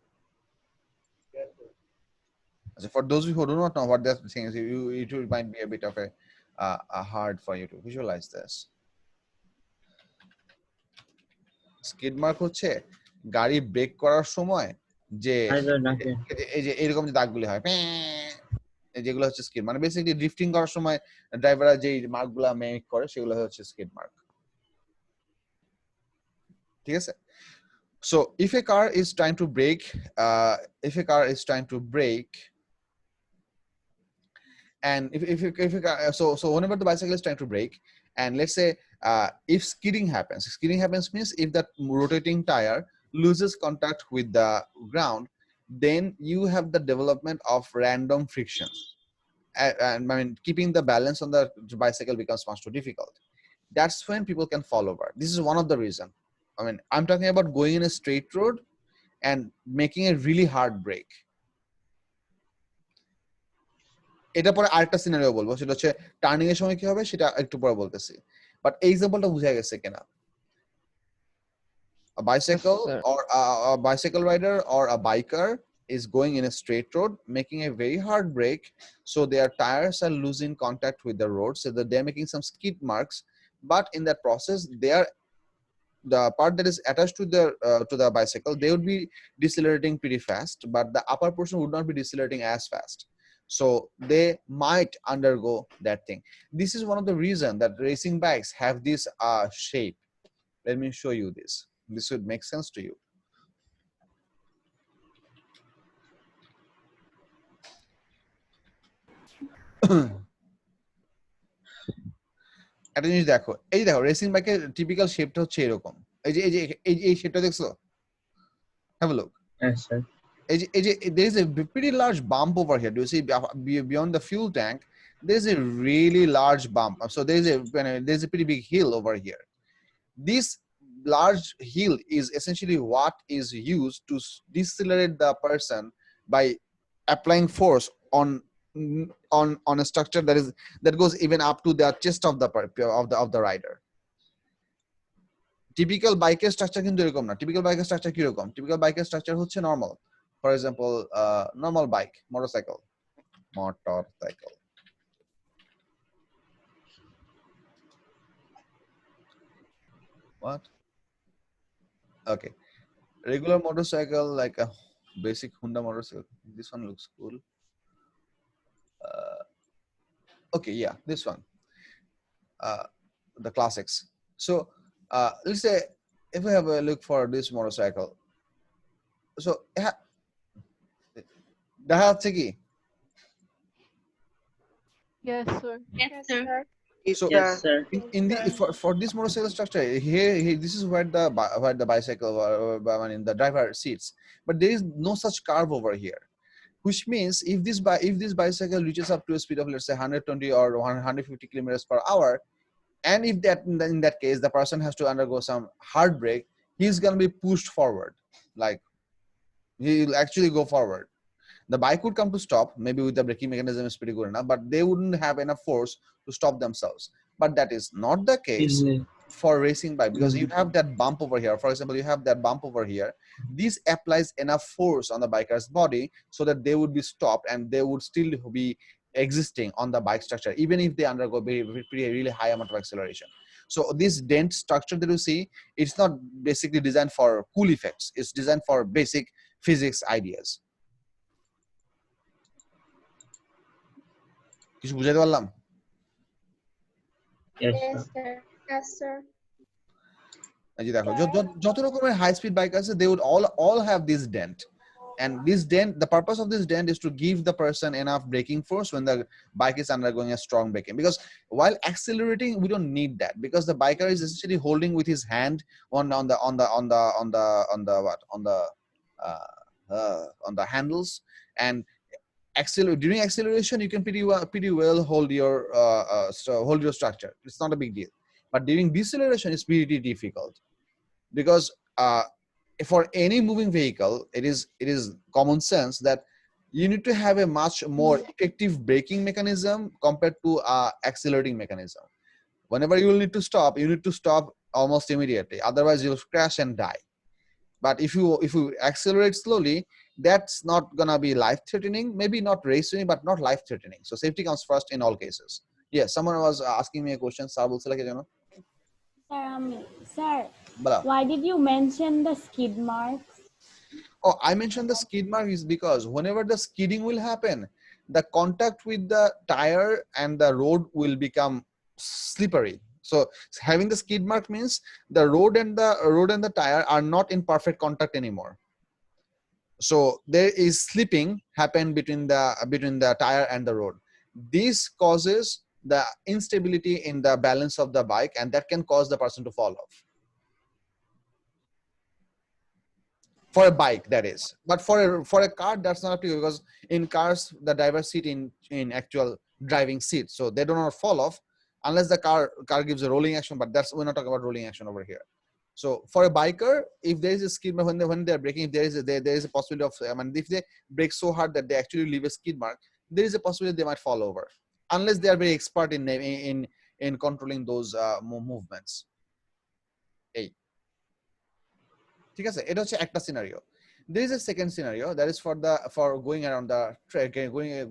S1: So for those who do not know what that thing is, it might be a bit of a hard for you to visualize this. Skid mark হচ্ছে গাড়ি break করার সময় যে এই যে এরকম যে দাগগুলি হয় যেগুলো হচ্ছে স্কিড, মানে বেসিক্যালি ড্রিফটিং করার সময় ড্রাইভাররা যে মার্কগুলো মেক করে সেগুলো হচ্ছে স্কিড মার্ক। ঠিক আছে? So if a car is trying to brake, and so whenever the bicycle is trying to brake, and let's say if skidding happens means if that rotating tire loses contact with the ground, then you have the development of random friction, and I mean keeping the balance on the bicycle becomes much too difficult. That's when people can fall over. This is one of the reasons. I mean, I'm talking about going in a straight road and making a really hard brake. এটা পরে আরেকটা scenario বলবো, সেটা হচ্ছে turning এর সময় কি হবে সেটা একটু পরে বলতেছি, বাট এই এক্সাম্পলটা বুঝা গেছে কিনা? A bicycle or a bicycle rider or a biker is going in a straight road, making a very hard brake, so their tires are losing contact with the road, so that they're making some skid marks, but in that process the part that is attached to the bicycle, they would be decelerating pretty fast, but the upper portion would not be decelerating as fast. So they might undergo that thing. This is one of the reasons that racing bikes have this shape. Let me show you this. This would make sense to you. একটা জিনিস দেখো, এই দেখো racing বাইকের typical শেপটা হচ্ছে এরকম। এই শেপটা দেখছো? Have a look.
S8: Yes, sir.
S1: There is a pretty large bump over here. Do you see beyond the fuel tank? There's a really large bump. So there's a pretty big hill over here. This large hill is essentially what is used to decelerate the person by applying force on a structure that goes even up to the chest of the rider. Typical biker structure কিন্তু এরকম না। Typical biker structure কি রকম? Typical biker structure হচ্ছে normal. For example, normal bike, motorcycle. What? Okay. Regular motorcycle, like a basic Honda motorcycle. This one looks cool. Okay, yeah, this one. The classics. So let's say if we have a look for this motorcycle. So দেখা যাচ্ছে কি?
S3: Yes, sir.
S9: Yes, sir.
S1: So
S8: Yes, sir.
S1: in the for this motorcycle structure here, this is where the bicycle in the driver sits, but there is no such curve over here, which means if this bicycle reaches up to a speed of, let's say, 120 or 150 kilometers per hour, and if in that case the person has to undergo some hard brake, he's going to be pushed forward, like he'll actually go forward. The bike would come to stop, maybe with the braking mechanism is pretty good enough, but they wouldn't have enough force to stop themselves. But that is not the case for racing bike, because you have that bump over here. For example, you have that bump over here. This applies enough force on the biker's body so that they would be stopped and they would still be existing on the bike structure, even if they undergo really high amount of acceleration. So this dent structure that you see, it's not basically designed for cool effects. It's designed for basic physics ideas. কিছু বুঝাইতে পারলাম?
S8: Yes,
S2: Yes,
S8: sir.
S2: sir. Yes, sir.
S1: এই যে দেখো যত রকমের high speed bike আছে, they would all have this dent, And this dent, the purpose of this dent is to give the person enough braking force when the bike is undergoing a strong braking. Because while accelerating, we don't need that, because the biker is essentially holding with his hand on the handles, and during acceleration you can pretty well hold your hold your structure. It's not a big deal. But during deceleration, it's pretty difficult, because for any moving vehicle, it is common sense that you need to have a much more effective braking mechanism compared to accelerating mechanism. Whenever you will need to stop, you need to stop almost immediately, otherwise you'll crash and die. But if you accelerate slowly, that's not gonna be life-threatening, maybe not race-winning, but not life-threatening. So safety comes first in all cases. Yes, someone was asking me a question. Sir,
S4: Sir,
S1: Bala.
S4: why did you mention the skid marks?
S1: Oh, I mentioned the skid mark is because whenever the skidding will happen, the contact with the tire and the road will become slippery. So having the skid mark means the road and the tire are not in perfect contact anymore. So there is slipping happen between the tire and the road. This causes the instability in the balance of the bike, and that can cause the person to fall off. For a bike, that is. But for a car, that's not applicable, because in cars the driver sit in actual driving seat, so they do not fall off unless the car gives a rolling action. But we're not talking about rolling action over here. So for a biker, if there is a skid mark when they're braking, if there is a possibility of if they brake so hard that they actually leave a skid mark, there is a possibility they might fall over, unless they are very expert in controlling those movements. ঠিক আছে, এটা হচ্ছে একটা scenario. There is a second scenario that is for going around the track,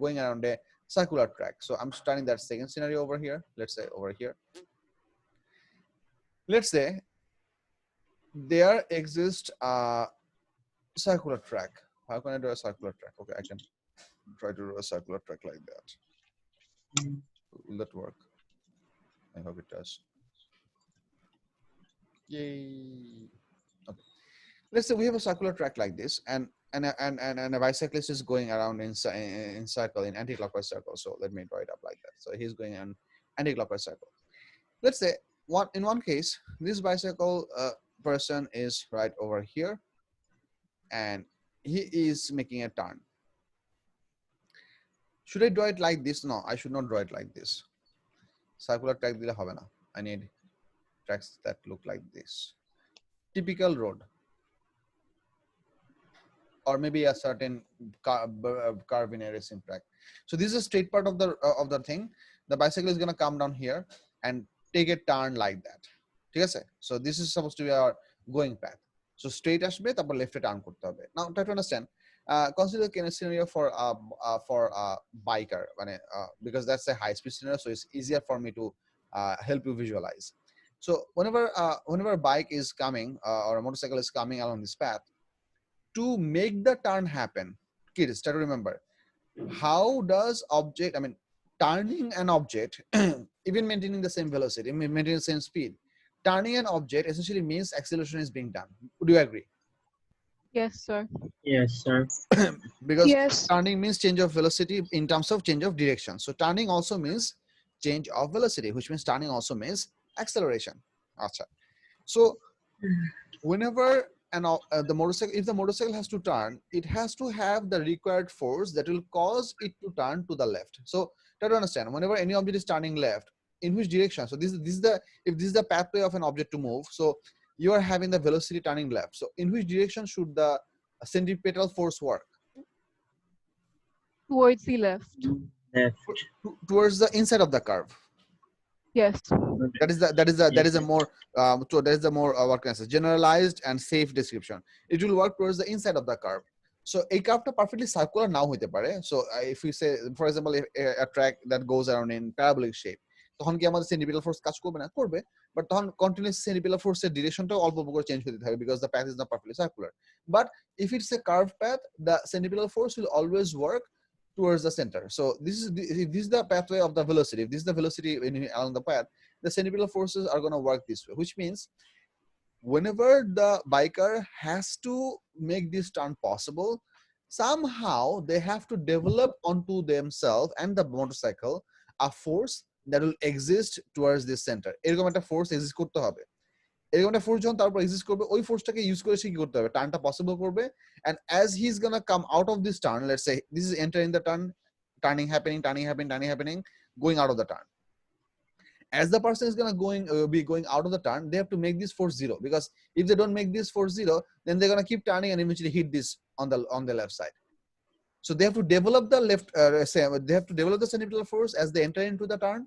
S1: going around a circular track. So I'm starting that second scenario over here. Let's say over here. Let's say there exists a circular track. How can I do a circular track? Okay, I can try to do a circular track like that. Will that work? I hope it does. Yay. Okay. Let's say we have a circular track like this, and a bicyclist is going around in circle, in anti-clockwise circle. So let me draw it up like that. So he's going on anti-clockwise circle. Let's say in one case, this bicycle person is right over here, and he is making a turn. Should I draw it like this? No, I should not draw it like this. Circular track dile hobe na. I need tracks that look like this. Typical road, or maybe a certain curve in a racing track. So this is a straight part of the thing. The bicycle is going to come down here and take a turn like that. Okay? So this is supposed to be our going path. So straight ashbe, tapor left e turn korte hobe. Now try to understand. Consider the scenario for a biker, because that's a high-speed scenario, so it's easier for me to help you visualize. So whenever a bike is coming or a motorcycle is coming along this path, to make the turn happen, kids, try to remember, how does turning an object, even maintaining the same velocity, maintaining the same speed, turning an object essentially means acceleration is being done. Would you agree?
S3: Yes, sir.
S8: Yes, sir.
S1: Because
S3: Yes.
S1: turning means change of velocity in terms of change of direction. So turning also means change of velocity, which means turning also means acceleration. Achha. So whenever the motorcycle has to turn, it has to have the required force that will cause it to turn to the left. So try to understand, whenever any object is turning left, in which direction? So if this is the pathway of an object to move, so you are having the velocity turning left. So in which direction should the centripetal force work?
S3: Towards the left.
S8: Left.
S1: Towards the inside of the curve.
S3: Yes.
S1: That is a more what can I say, generalized and safe description. It will work towards the inside of the curve. So a curve perfectly circular now hoite pare. So if we say, for example, a track that goes around in parabolic shape, তখন কি আমাদের centripetal force কাজ করবে না? করবে, but তখন continuous centripetal force এর ডিরেকশনটাও অল্প অল্প করে চেঞ্জ হতে থাকে, because the path is not perfectly circular. But if it's a curved path, the centripetal force will always work towards the center. So this is the pathway of the velocity. If this is the velocity along the path, the centripetal forces are going to work this way, which means whenever the biker has to make this turn possible, somehow they have to develop onto themselves and the motorcycle a force that will exist towards this center. এরকম একটা force exist করতে হবে। এরকম একটা force যখন তারপর exist করবে, ওই ফোর্সটাকে ইউজ করে সে কি করতে হবে, টার্নটা পসিবল করবে। and as he's gonna come out of this turn, let's say this is entering the turn, turning happening, going out of the turn. As the person is gonna be going out of the turn, they have to make this force 0, because if they don't make this force 0, then they're gonna keep turning and eventually hit this on the left side. So they have to develop the they have to develop the centripetal force as they enter into the turn,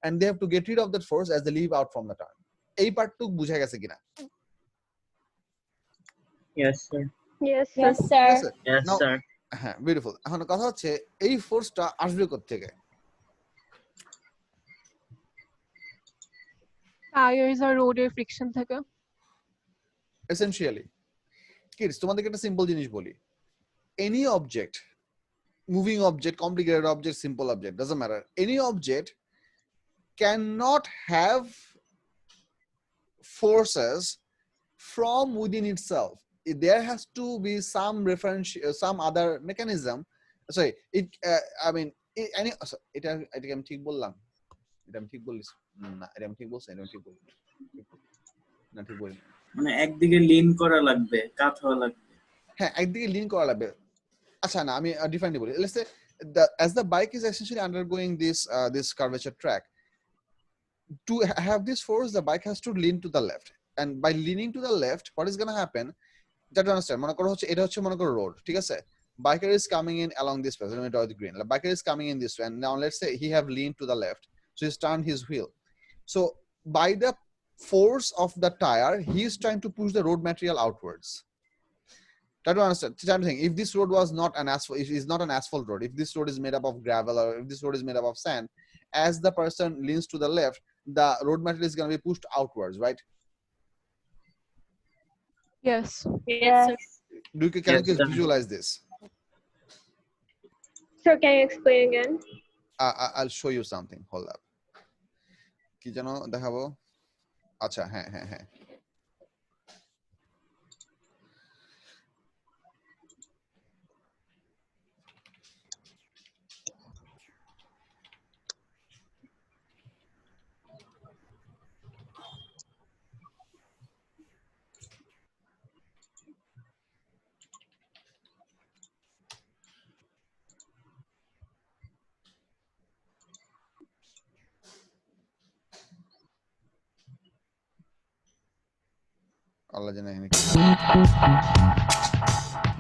S1: and they have to get rid of that force as they leave out from the turn. এই পার্টটুক বুঝা গেছে কিনা?
S8: Yes, sir.
S2: Yes,
S4: Yes, sir.
S8: Yes,
S1: Now-
S8: sir.
S1: হ্যাঁ, beautiful. এখন কথা হচ্ছে এই ফোর্সটা আসবে কোথা থেকে?
S3: টায়ার্স আর রোডের ফ্রিকশন থেকে।
S1: এসেনশিয়ালি কিডস, তোমাদেরকে একটা সিম্পল জিনিস বলি। Any object, moving object, complicated object, simple object, doesn't matter, any object cannot have forces from within itself. There has to be some reference, some other mechanism. Sorry, I mean, এটা আমি ঠিক বললাম? এটা আমি ঠিক বলিস না? এটা আমি ঠিক বলছি? এটা আমি ঠিক বলি না? ঠিক বলি
S10: মানে একদিকে লিন করা লাগবে, কাত হওয়া লাগবে।
S1: হ্যাঁ, একদিকে লিন করা লাগবে। আচ্ছা না, আমি ডিফাইন বলি। Let's say as the bike is essentially undergoing this curvature track, to have this force, the bike has to lean to the left, and by leaning to the left, what is going to happen? That you understand? মনে করো হচ্ছে এটা হচ্ছে মনে করো road, ঠিক আছে? Biker is coming in along this path. Let me draw the green. The biker is coming in this way, and now let's say he have leaned to the left, so he's turned his wheel. So by the force of the tire, he is trying to push the road material outwards. Try to understand. I'm saying, if this road was not an asphalt, if it's not an asphalt road, if this road is made up of gravel, or if this road is made up of sand, as the person leans to the left, the road material is going to be pushed outwards, right?
S3: Yes.
S9: Yes, sir.
S1: Can
S10: Yes,
S1: you
S10: sir.
S1: visualize this?
S2: Sir, can you explain again?
S1: I'll show you something. Hold up. কি যেন দেখাবো? আচ্ছা, হ্যাঁ হ্যাঁ হ্যাঁ। আল্লাহ জানে এখানে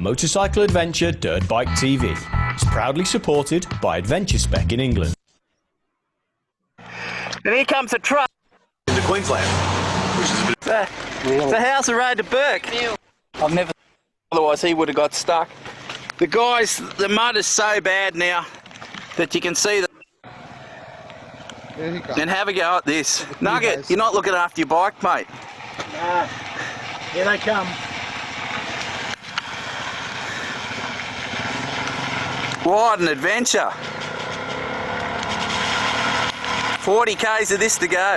S11: Motorcycle Adventure Dirt Bike TV is proudly supported by Adventure Spec in England.
S12: And here comes a truck.
S11: To Queensland, which is a bit.
S12: So how's the road to Burke? I've never. Otherwise, he would have got stuck. The guys, the mud is so bad now that you can see that.
S1: There he comes.
S12: And have a go at this. Nugget, you're not looking after your bike, mate.
S10: Nah. Here they come.
S12: What an adventure. 40 k's of this to go.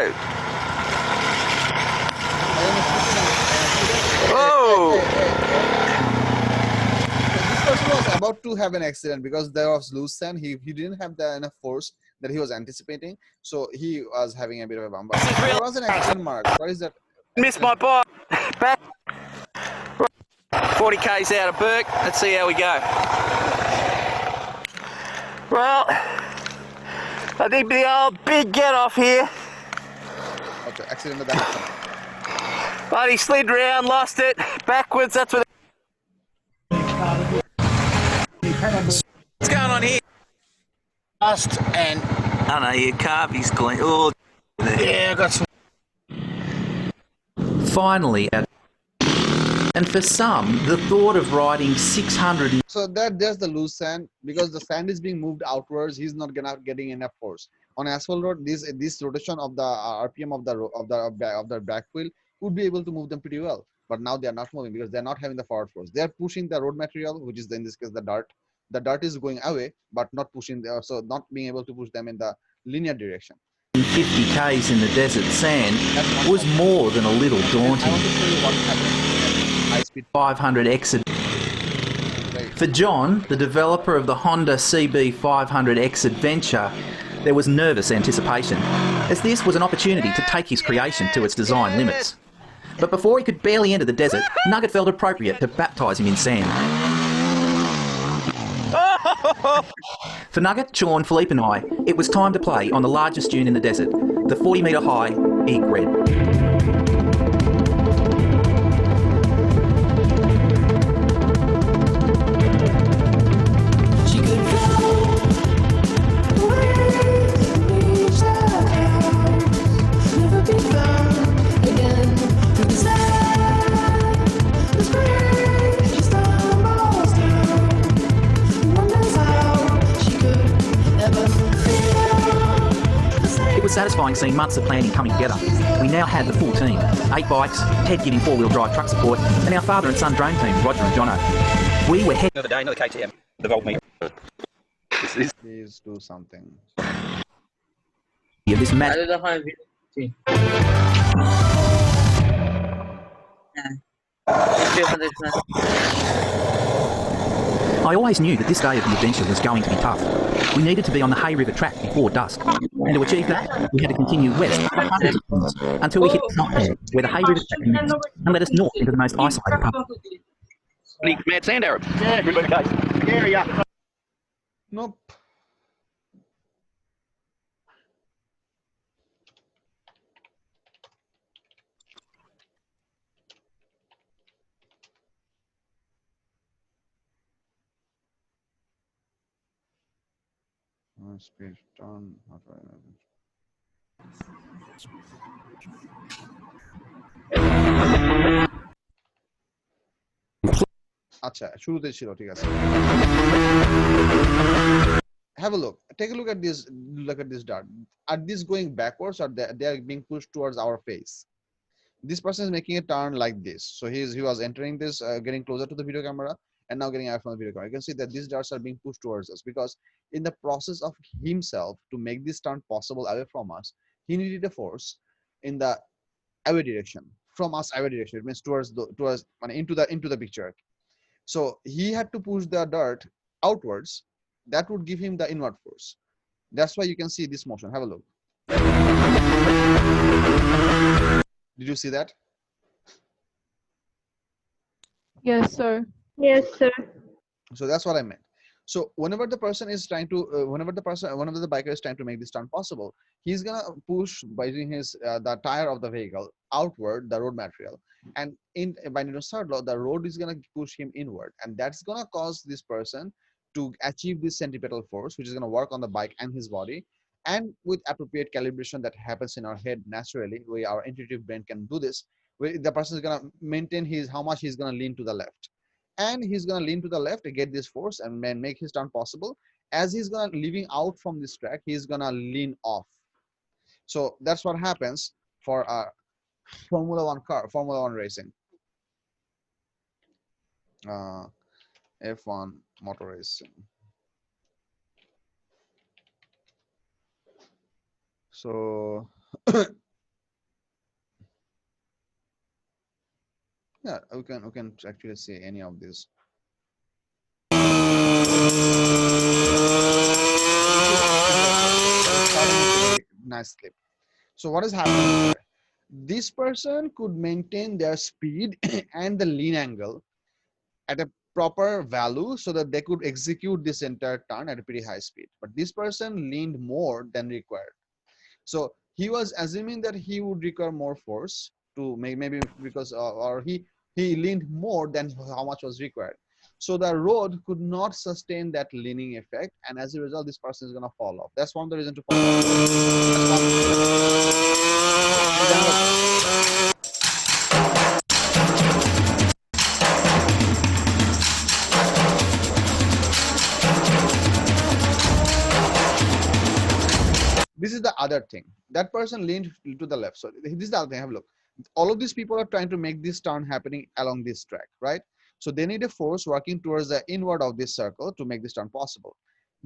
S12: Oh!
S1: This person was about to have an accident because there was loose sand. He didn't have enough force that he was anticipating, so he was having a bit of a bump. There was an accident mark. What is that?
S12: Missed my bike. Back. 40 k's out of Burke. Let's see how we go. Well, I think the old big get off here.
S1: Okay, accident with that.
S12: But he slid round, lost it, backwards. That's what. What's going on here?
S10: Dust and
S12: I know your carby's going. Oh,
S10: yeah, I got some.
S13: Finally, and for some, the thought of riding 600.
S1: So there's the loose sand. Because the sand is being moved outwards, he's not getting enough force. On asphalt road, this rotation of the RPM of the back wheel would be able to move them pretty well. But now they are not moving because they're not having the forward force. They are pushing the road material, which is in this case the dirt. The dirt is going away, but not pushing. So not being able to push them in the linear direction.
S13: 50 k's in the desert sand was more than a little
S1: I
S13: daunting.
S1: want to show you what happened. High speed.
S13: 500 Exerting.
S1: Right.
S13: For John, the developer of the Honda CB500X Adventure, there was nervous anticipation, as this was an opportunity to take his creation to its design limits. But before he could barely enter the desert, Nugget felt appropriate to baptise him in sand. For Nugget, Sean, Philippe and I, it was time to play on the largest dune in the desert, the 40-metre high Big Red. It was satisfying seeing months of planning coming together. We now had the full team, 8 bikes, Ted giving 4-wheel drive truck support, and our father and son drone team, Roger and Jono. We were heading
S14: Another day, another KTM, the voltmeter.
S1: Please do something.
S13: of this magic.
S8: আরে দেখো আমি video করছি। হ্যাঁ video দেখছ না
S13: I always knew that this day of the adventure was going to be tough. We needed to be on the Hay River track before dusk. And to achieve that, we had to continue west for hundreds of kilometres until we hit the top end, where the Hay River track ends, and led us north into the most isolated part.
S12: Mad sand Arab.
S1: Nope. Speed turn. আচ্ছা শুরুতে ছিল ঠিক আছে have a look, take a look at this dart. Are these going backwards or they are being pushed towards our face? This person is making a turn like this, so he was entering this, getting closer to the video camera and now getting out from the video camera. You can see that these darts are being pushed towards us because in the process of himself to make this turn possible away from us, he needed a force in the away direction, from us away direction. It means towards into the picture. So he had to push the dart outwards. That would give him the inward force. That's why you can see this motion. Have a look. Did you see that?
S3: Yes, sir.
S2: Yes, sir.
S1: So that's what I meant. So whenever the person is trying to, whenever the biker is trying to make this turn possible, he's gonna push by using his the tire of the vehicle outward, the road material, and by Newton's third law, the road is gonna push him inward, and that's gonna cause this person to achieve this centripetal force, which is gonna work on the bike and his body, and with appropriate calibration that happens in our head naturally, our intuitive brain can do this. The person is gonna maintain how much he's gonna lean to the left. And he's going to lean to the left to get this force and make his turn possible. As he's going to leaving out from this track, he's going to lean off. So that's what happens for Formula 1 car, Formula 1 racing. F1 motor racing. So yeah, we can actually see any of these. Nice clip. So what is happening here? This person could maintain their speed and the lean angle at a proper value so that they could execute this entire turn at a pretty high speed. But this person leaned more than required. So he was assuming that he would require more force to make, maybe because or he leaned more than how much was required. So the road could not sustain that leaning effect, and as a result, this person is going to fall off. That's one of the reasons to fall off. This is the other thing. That person leaned to the left. So this is the other thing. Have a look. All of these people are trying to make this turn happening along this track, right? So they need a force working towards the inward of this circle to make this turn possible.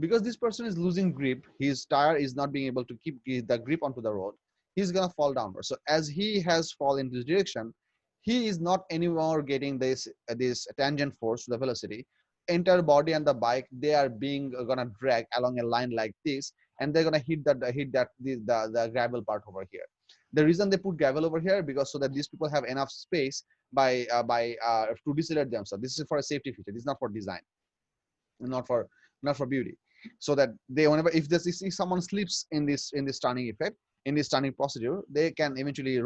S1: Because this person is losing grip, his tire is not being able to keep the grip onto the road, he's gonna fall downward. So as he has fall in this direction, he is not anymore getting this tangent force to the velocity. entire body and the bike, they are being gonna drag along a line like this, and they're gonna hit the gravel part over here. The reason they put gravel over here, because so that these people have enough space to decelerate themselves. This is for a safety feature. This is not for design, not for beauty. So that they, whenever if someone slips in this turning effect, in this turning procedure, they can eventually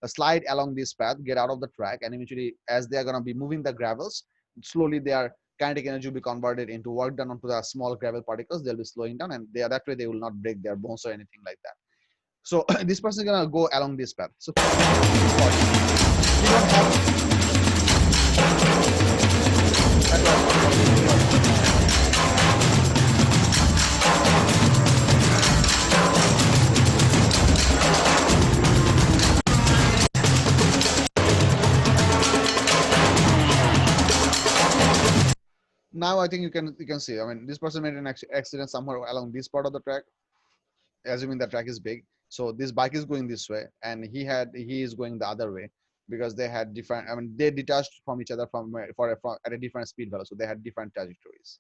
S1: slide along this path, get out of the track, and eventually, as they are going to be moving the gravels, slowly their kinetic energy will be converted into work done onto the small gravel particles. They'll be slowing down, and that way they will not break their bones or anything like that. So this person is going to go along this path. So now I think you can see, I mean, this person made an accident somewhere along this part of the track, assuming the track is big. So this bike is going this way, and he is going the other way, because they had different, I mean, they detached from each other at a different speed value, so they had different trajectories.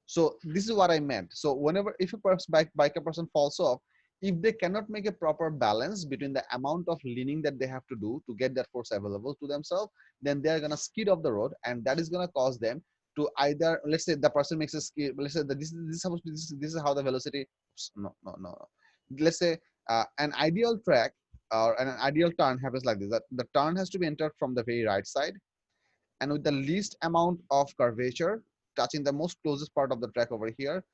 S1: So this is what I meant. So whenever, if a biker person falls off, if they cannot make a proper balance between the amount of leaning that they have to do to get that force available to themselves, then they're gonna skid off the road, and that is gonna cause them to either, let's say the person makes a skid, let's say that this is how the velocity, no. Let's say an ideal track or an ideal turn happens like this, that the turn has to be entered from the very right side, and with the least amount of curvature touching the most closest part of the track over here,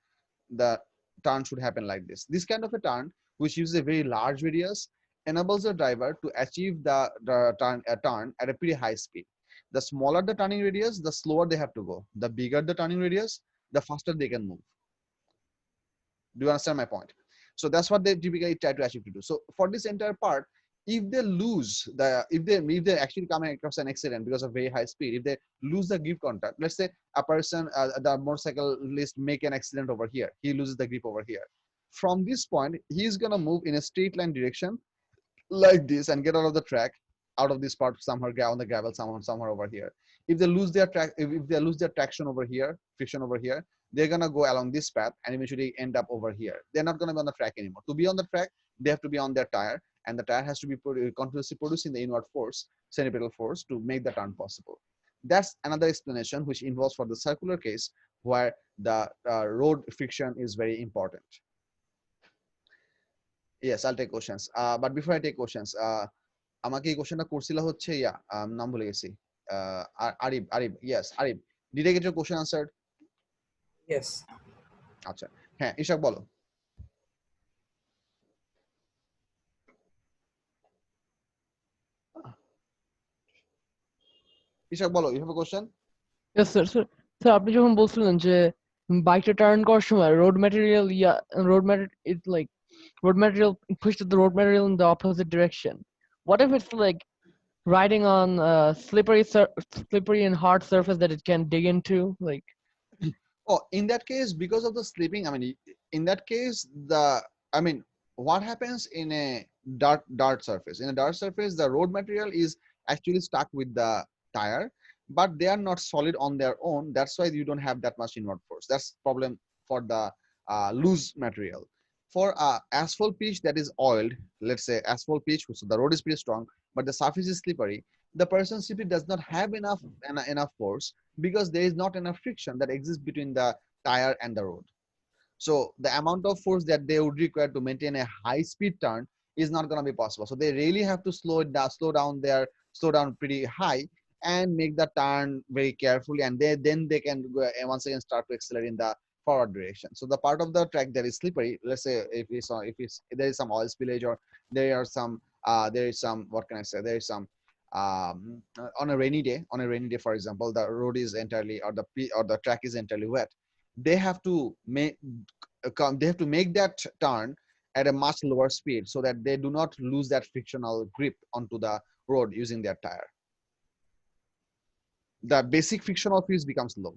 S1: the turn should happen like this. This kind of a turn, which uses a very large radius, enables the driver to achieve the turn at a pretty high speed. The smaller the turning radius, the slower they have to go. The bigger the turning radius, the faster they can move. Do you understand my point? So that's what they typically try to achieve to do. So for this entire part, if they actually come across an accident because of very high speed, if they lose the grip contact, let's say a person, the motorcyclist make an accident over here, he loses the grip over here. From this point, he's gonna move in a straight line direction like this and get out of the track, out of this part somewhere on the gravel, somewhere over here. If they lose their track, if they lose their traction over here, friction over here, they're gonna go along this path and eventually end up over here. They're not gonna be on the track anymore. To be on the track, they have to be on their tire, and the tire has to be continuously producing the inward force, centripetal force, to make the turn possible. That's another explanation which involves for the circular case where the road friction is very important. Yes, I'll take questions. But before I take questions, আমাকে এই কোশ্চেনটা করছিল হচ্ছে নাম ভুলে গেছি, আরিব, yes, আরিব, did I get your question answered?
S6: Yes.
S1: আচ্ছা, হ্যাঁ, ইশাক বলো। ইশাক বলো, you have a question?
S5: Yes, sir. Sir আপনি যখন বলছিলেন যে বাইকটা টার্ন করার সময় road material pushes the road material in the opposite direction. What if it's like riding on a slippery and hard surface that it can dig into, like?
S1: Oh, in that case, because of the slipping, I mean, in that case, what happens in a dirt surface? In a dirt surface, the road material is actually stuck with the tire, but they are not solid on their own. That's why you don't have that much inward force. That's problem for the loose material. For asphalt pitch that is oiled, let's say asphalt pitch, so the road is pretty strong, but the surface is slippery, the person simply does not have enough force, because there is not enough friction that exists between the tire and the road. So the amount of force that they would require to maintain a high speed turn is not going to be possible. So they really have to slow down pretty high and make the turn very carefully, and then they can go, once again start to accelerate in the forward direction. So the part of the track that is slippery, let's say if there is some oil spillage, or there is some what can I say, there is some on a rainy day, for example, the road is entirely, or the track is entirely wet, they have to make that turn at a much lower speed, so that they do not lose that frictional grip onto the road using their tire. The basic frictional force becomes low.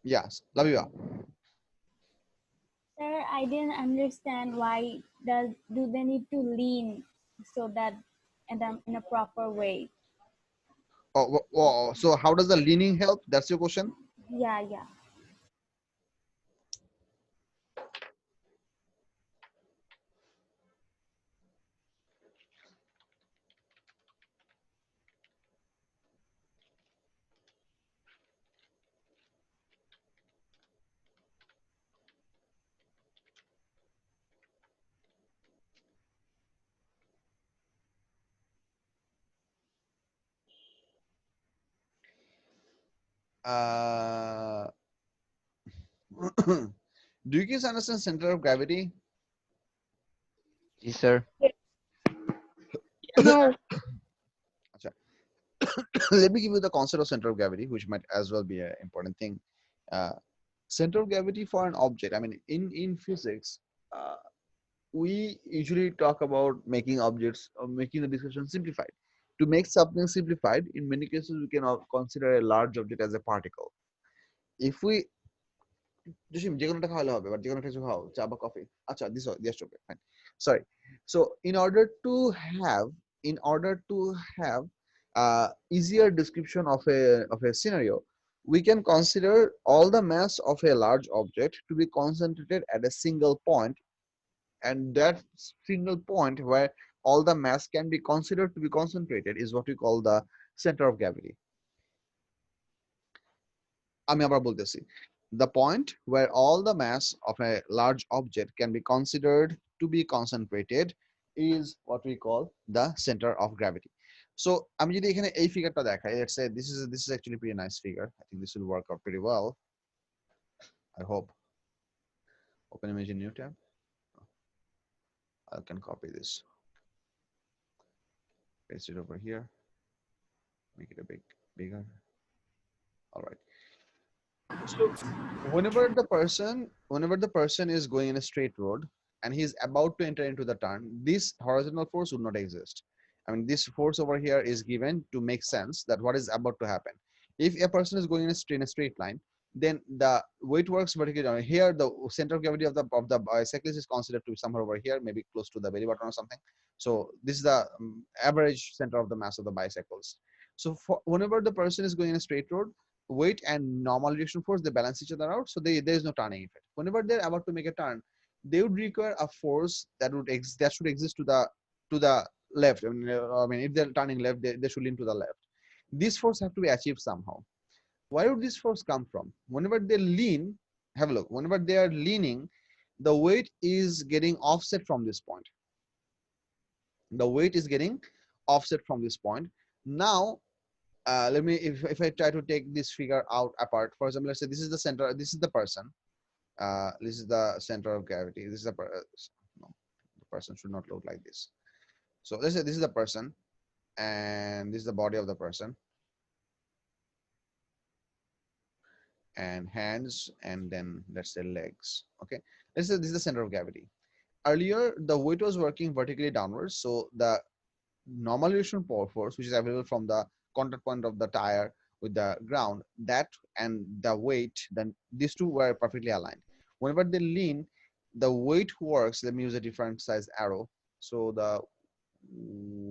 S1: Yes, Laviva.
S4: Sir, I didn't understand why do they need to lean so that in a proper way.
S1: So how does the leaning help? That's your question?
S4: Yeah, yeah.
S1: Uh, do you guys understand center of gravity?
S15: Yes, sir.
S2: No.
S1: Let me give you the concept of center of gravity, which might as well be an important thing. Center of gravity for an object. I mean, in physics, we usually talk about making objects or making the discussion simplified. To make something simplified, in many cases, we can consider a large object as a particle. If we Joshim, যে কোনোটা খাওয়ালে হবে, but যে কোনো কিছু খাও, চা বা coffee. আচ্ছা, this okay, fine. Sorry. So in order to have easier description of a scenario, we can consider all the mass of a large object to be concentrated at a single point, and that single point where all the mass can be considered to be concentrated is what we call the center of gravity. আমি আবার বলতেছি, the point where all the mass of a large object can be considered to be concentrated is what we call the center of gravity. So আমি যদি এখানে এই ফিগারটা দেখাই, let's say this is actually pretty nice figure. I think this will work out pretty well. I hope. Open image in new tab. I can copy this, paste it over here, make it a bit bigger. All right. So whenever the person is going in a straight road and he's about to enter into the turn, this horizontal force would not exist. I mean, this force over here is given to make sense that what is about to happen. If a person is going in a straight line, then the weight works vertically down. Here, the center of gravity of the bicyclist is considered to be somewhere over here, maybe close to the belly button or something. So this is the average center of the mass of the bicycles. So whenever the person is going in a straight road, weight and normal reaction force, they balance each other out, so there is no turning effect. Whenever they're about to make a turn, they would require a force that should exist to the left. I mean, if they're turning left, they should lean to the left. This force have to be achieved somehow. Where would this force come from? Whenever they lean, have a look, whenever they are leaning, the weight is getting offset from this point. The weight is getting offset from this point. Now let me, if I try to take this figure out apart, for example, let's say this is the center, this is the person, this is the center of gravity, this is no, the person should not look like this. So let's say this is the person and this is the body of the person, and hands, and then let's say legs. Okay, let's say this is the center of gravity. Earlier the weight was working vertically downwards, so the normal reaction force which is available from the contact point of the tire with the ground, that and the weight, then these two were perfectly aligned. Whenever they lean, the weight works. Let me use a different size arrow. So the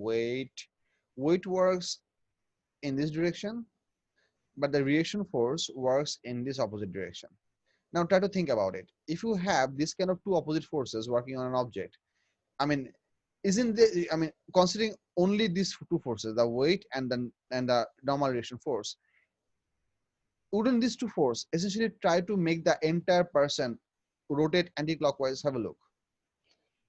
S1: weight works in this direction, but the reaction force works in this opposite direction. Now try to think about it. If you have this kind of two opposite forces working on an object, I mean, isn't there, I mean, considering only these two forces, the weight and the normal reaction force, wouldn't these two forces essentially try to make the entire person rotate anti-clockwise? Have a look.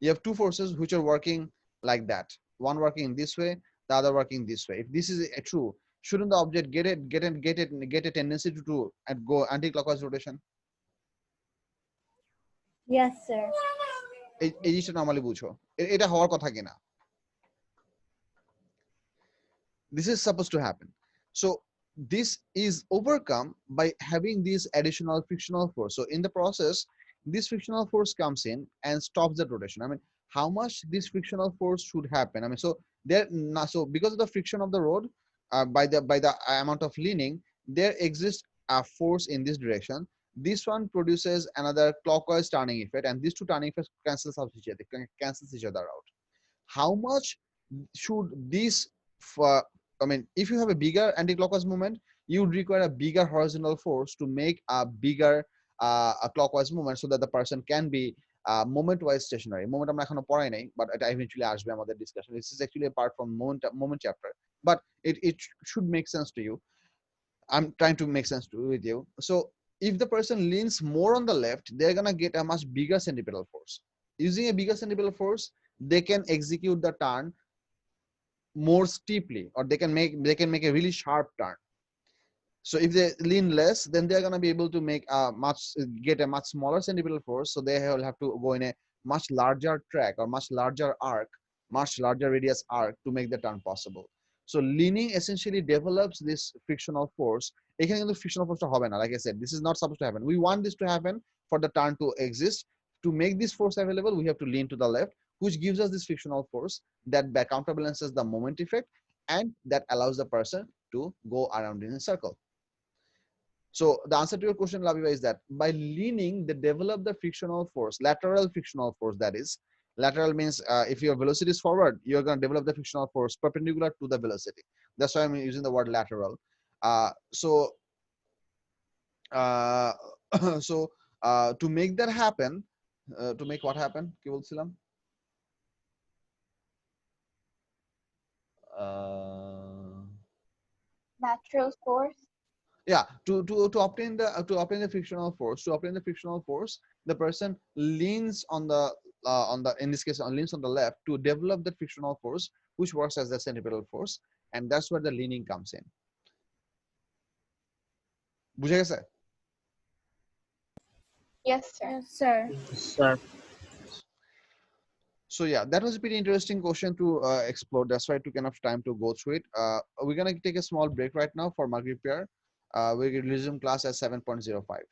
S1: You have two forces which are working like that, one working this way, the other working this way. If this is true, shouldn't the object get a tendency to go anti-clockwise rotation?
S4: Yes, sir.
S1: এই জিনিসটা normally বুঝো, এটা হওয়ার কথা কিনা? This is supposed to happen. So this is overcome by having this additional frictional force. So in the process, this frictional force comes in and stops the rotation. I mean, how much this frictional force should happen? I mean, so because of the friction of the road, by the amount of leaning, there exists a force in this direction. This one produces another clockwise turning effect, and these two turning effects cancels each other out. How much should this I mean, if you have a bigger anti-clockwise movement, you would require a bigger horizontal force to make a bigger a clockwise movement so that the person can be moment-wise stationary. Moment আমরা এখনো পড়াই নাই, but এটা eventually আসবে আমাদের discussion. This is actually a part from moment chapter, but it should make sense to you. I'm trying to make sense with you. So if the person leans more on the left, they're gonna get a much bigger centripetal force. Using a bigger centripetal force, they can execute the turn more steeply, or they can make a really sharp turn. So if they lean less, then they're going to be able to get a much smaller centripetal force. So they will have to go in a much larger track or much larger arc, much larger radius arc to make the turn possible. So leaning essentially develops this frictional force. এখানে কিন্তু frictional force হবে না. Like I said, this is not supposed to happen. We want this to happen for the turn to exist. To make this force available, we have to lean to the left, which gives us this frictional force that counterbalances the moment effect and that allows the person to go around in a circle. So the answer to your question, Labiba, is that by leaning, they develop the frictional force, lateral frictional force. That is, lateral means if your velocity is forward, you're going to develop the frictional force perpendicular to the velocity. That's why I'm using the word lateral. So to make that happen, to make what happen? কি বলছিলাম?
S2: Lateral force.
S1: Yeah, to obtain the frictional force, the person leans on the in this case leans on the left to develop the frictional force, which works as the centripetal force, and that's where the leaning comes in. বুঝে গেছে?
S2: Yes, sir.
S4: Yes, sir.
S8: Sir.
S1: So yeah, that was a pretty interesting question to explore. That's why I took enough time to go through it. We're gonna take a small break right now for Maghrib prayer. We will resume class at 7:05.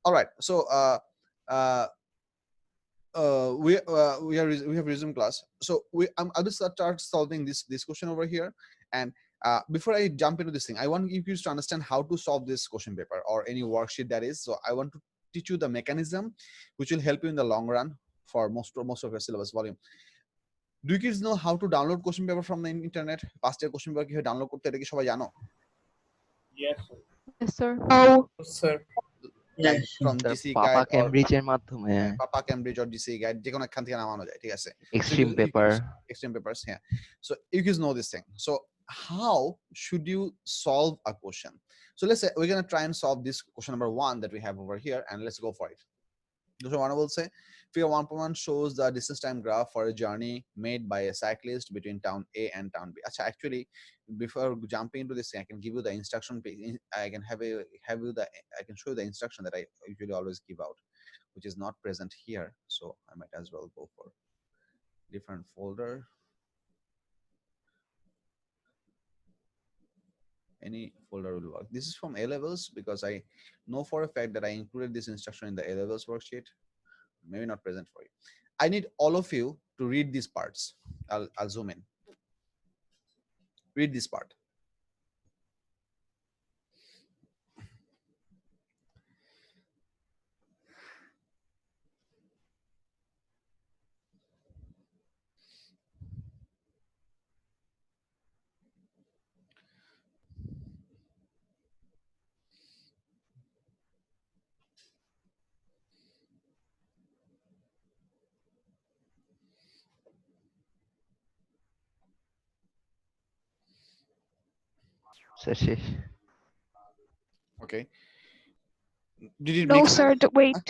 S1: All right. So we have resumed class. So I'll just start solving this question over here. And before I jump into this thing, I want you to understand how to solve this question paper or any worksheet that is. So I want to teach you the mechanism which will help you in the long run for most of your syllabus volume. Do you kids know how to download question paper from the internet? Past year question paper কিভাবে download করতে এটা কি সবাই জানো?
S10: Yes, sir.
S3: Yes, sir.
S6: sir.
S1: Like from
S15: Sir,
S1: GC
S15: Papa
S1: guide or
S15: Cambridge এর মাধ্যমে
S1: Papa Cambridge or GC guide যে কোনো একখান থেকে নামানো যায়, ঠিক আছে?
S15: extreme paper.
S1: Extreme papers, yeah. So you guys know this thing. So how should you solve a question? So let's say we're gonna try and solve this question number 1 that we have over here, and let's go for it. Question 1 will say figure 1.1 shows the distance time graph for a journey made by a cyclist between town A and town B. Actually, before jumping into this thing, I can give you the instruction page. I can I can show you the instruction that I usually always give out, which is not present here. So I might as well go for different folder. Any folder will work. This is from A levels because I know for a fact that I included this instruction in the A levels worksheet. Maybe not present for you. I need all of you to read these parts. I'll zoom in. Read this part. Okay. Did it
S2: No,
S1: make
S2: sir.
S1: sense?
S2: Wait.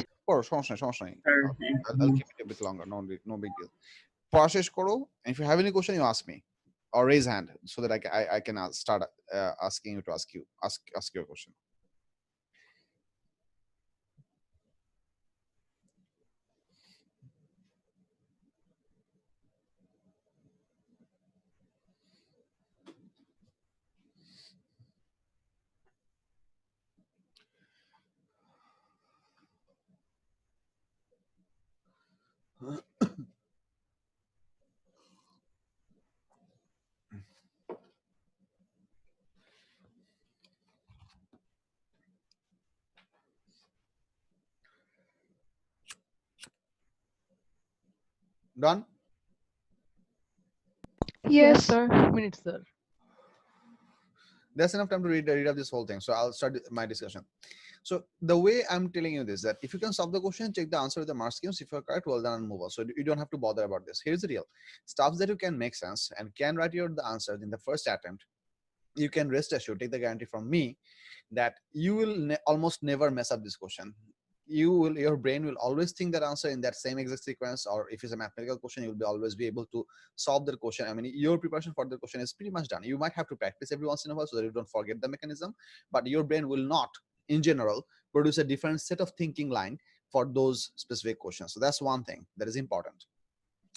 S1: সমস্যা নেই. I'll keep it a bit longer. No big deal. পড়া শেষ করো. And if you have any question, you ask me or raise hand so that I can start asking you to ask your question. Done?
S2: Yes.
S3: sir.
S5: Minutes, sir.
S1: There's enough time to read up this whole thing. So I'll start my discussion. So the way I'm telling you this, that if you can solve the question, check the answer with the mark schemes. If you're correct, well done and move on. So you don't have to bother about this. Here's the deal. Stuff that you can make sense and can write the answer in the first attempt, you can rest assured, take the guarantee from me that you will almost never mess up this question. Your brain will always think that answer in that same exact sequence, or if it's a mathematical question, you'll always be able to solve the question. I mean, your preparation for the question is pretty much done. You might have to practice every once in a while so that you don't forget the mechanism, but your brain will not, in general, produce a different set of thinking line for those specific questions. So that's one thing that is important.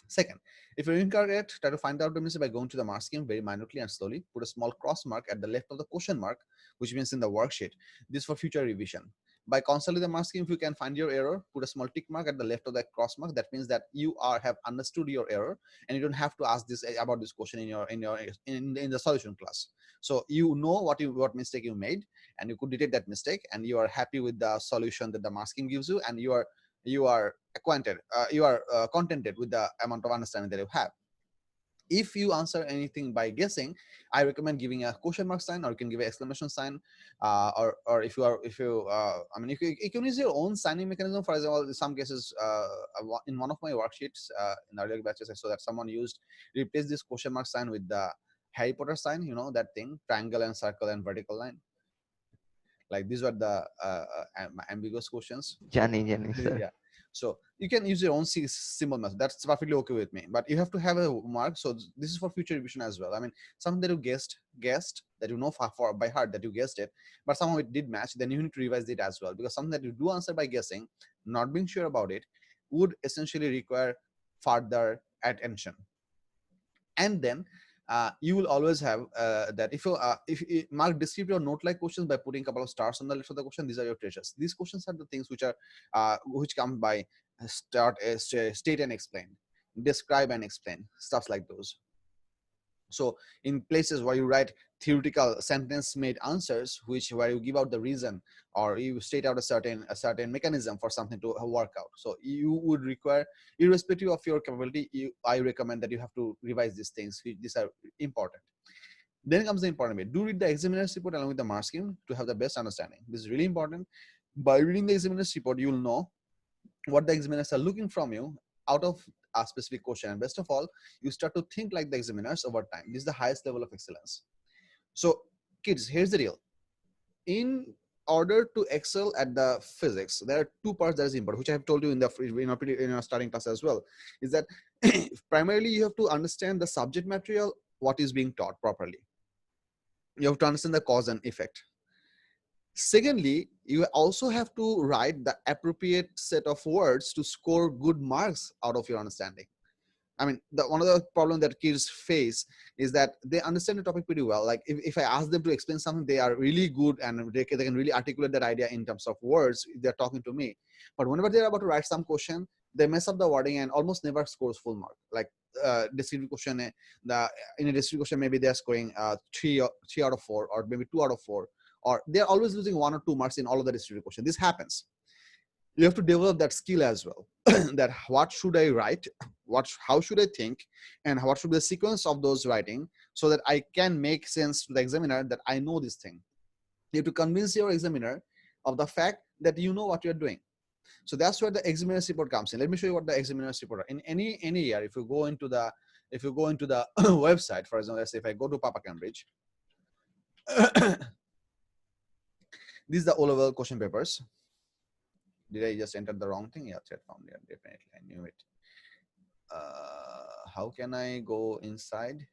S1: Second, if you're incorrect, try to find out the mistake by going to the mark scheme very minutely and slowly. Put a small cross mark at the left of the question mark, which means in the worksheet. This for future revision. By consulting the mark scheme, if you can find your error, put a small tick mark at the left of that cross mark. That means that you have understood your error, and you don't have to ask this about this question in the solution class. So you know what mistake you made, and you could detect that mistake, and you are happy with the solution that the mark scheme gives you, and you are acquainted, you are contented with the amount of understanding that you have. If you answer anything by guessing, I recommend giving a question mark sign, or you can give an exclamation sign, or if you I mean, you can use your own signing mechanism. For example, in some cases, in one of my worksheets in earlier batches, I saw that someone replaced this question mark sign with the Harry Potter sign, you know, that thing, triangle and circle and vertical line. Like these were the ambiguous questions.
S15: Johnny, sir.
S1: Yeah. So you can use your own symbol method. That's perfectly okay with me. But you have to have a mark. So this is for future revision as well. I mean, something that you guessed that you know for by heart that you guessed it, but somehow it did match. Then you need to revise it as well, because something that you do answer by guessing, not being sure about it, would essentially require further attention. And then you will always have that if you mark descriptive or note like questions by putting a couple of stars on the list of the question, these are your treasures. These questions are the things which are which come by state and explain, describe and explain, stuff like those. So in places where you write theoretical sentence made answers, where you give out the reason or you state out a certain mechanism for something to work out, so you would require, irrespective of your capability, I recommend that you have to revise these things. These are important. Then comes the important bit. Do read the examiner's report along with the mark scheme to have the best understanding. This is really important. By reading the examiner's report, you will know what the examiners are looking from you out of a specific question. And best of all, you start to think like the examiners over time. This is the highest level of excellence. So kids, here's the deal. In order to excel at the physics, there are two parts that is important, which I have told you in our starting class as well, is that primarily you have to understand the subject material, what is being taught properly. You have to understand the cause and effect. Secondly, you also have to write the appropriate set of words to score good marks out of your understanding. I mean, one of the problems that kids face is that they understand the topic pretty well. Like if I ask them to explain something, they are really good and they can really articulate that idea in terms of words if they're talking to me. But whenever they're about to write some question, they mess up the wording and almost never scores full mark. Like descriptive question, in a descriptive question, maybe they're scoring 3 out of 4 or maybe 2 out of 4. Or they're always losing 1 or 2 marks in all of the descriptive question. This happens. You have to develop that skill as well. That what should I write, how should I think, and what should be the sequence of those writing, so that I can make sense to the examiner that I know this thing. You have to convince your examiner of the fact that you know what you're doing. So that's where the examiner's report comes in. Let me show you what the examiner's report are. In any year, if you go into the website, for example, let's say if I go to Papa Cambridge, these are the O-level question papers. Did I just enter the wrong thing? Yeah, chat found it. Definitely, I knew it. How can I go inside?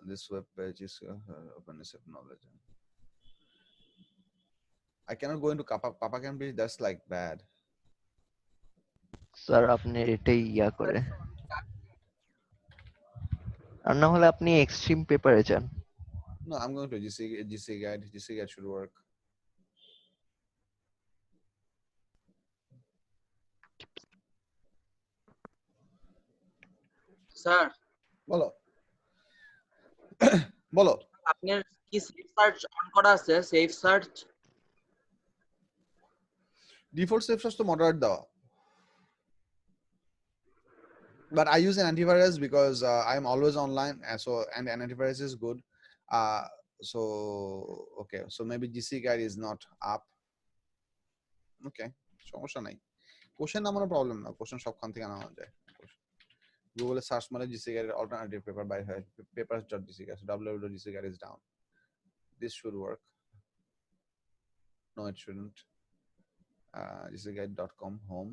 S1: This web page is openness of knowledge. I cannot go into Papa Cambridge. That's like bad.
S15: Sir আপনি এটাই করে আর না হলে আপনি extreme পেপারে যান
S1: No, I'm going to GC guide. GC guide should work.
S8: Sir
S1: বলো বলো
S8: আপনার কি সেফ সার্চ অন করা আছে? Safe search
S1: default safe search to moderate dawa, but I use an antivirus because I'm always online, and an antivirus is good. So okay, so maybe GC guide is not up. Okay, সমস্যা নাই, question নামানো problem না, question সবখান থেকে নামানো যায়। গুগলে search মারলে GC guide এর অল্টারনেটিভ পেপার বাইর হয়, papers.gc guide, so www.gc guide is down. This should work. No, it shouldn't. gcguide.com home.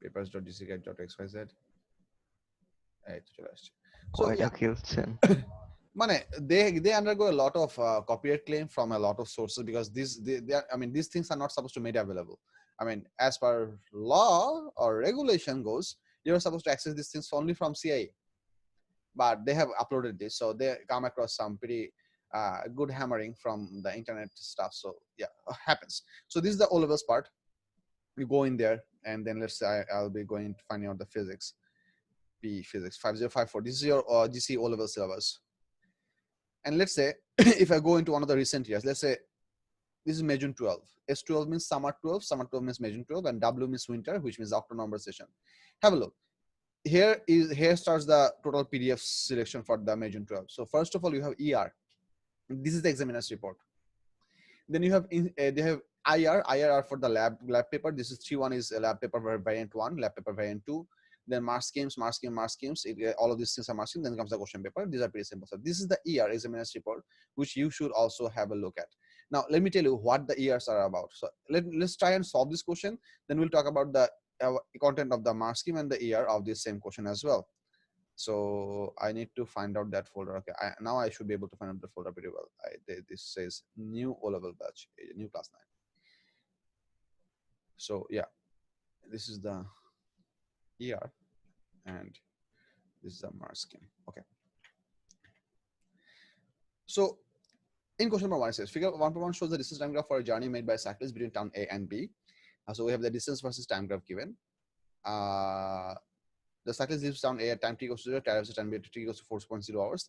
S1: papers.gcguide.xyz. এই তো চলে আসছে। So
S15: কয়টা খেলছেন?
S1: মানে they undergo a lot of copyright claim from a lot of sources, because these things are not supposed to be made available. I mean, as per law or regulation goes, you're supposed to access these things only from CIE, but they have uploaded this, so they come across some pretty good hammering from the internet stuff. So yeah, happens. So this is the O-levels part. You go in there, and then let's say I'll be going to finding out the physics. Physics 5054. This is your GC O-level syllabus. And let's say if I go into one of the recent years, let's say this is May June 12. S12 means summer 12, summer 12 means May June 12, and W means winter, which means October session. Have a look. Here starts the total PDF selection for the May June 12. So first of all, you have ER. This is the examiner's report. Then you have they have IR for the lab paper. This is 3-1 is lab paper variant 1, lab paper variant 2. Then mark schemes. All of these things are mark schemes. Then comes the question paper. These are pretty simple. So this is the ER examiner's report, which you should also have a look at. Now let me tell you what the ERs are about. So let's try and solve this question. Then we'll talk about the content of the mark scheme and the ER of this same question as well. So I need to find out that folder. Okay, now I should be able to find out the folder pretty well. This says new O-level batch, new class 9. So yeah, this is the ER and this is the mark scheme. Okay. So in question number 1 it says figure 1.1 shows the distance time graph for a journey made by a cyclist between town A and B. So we have the distance versus time graph given. The cyclist leaves town A at time t equals to 0, arrives at time B at t equals to 4.0 hours.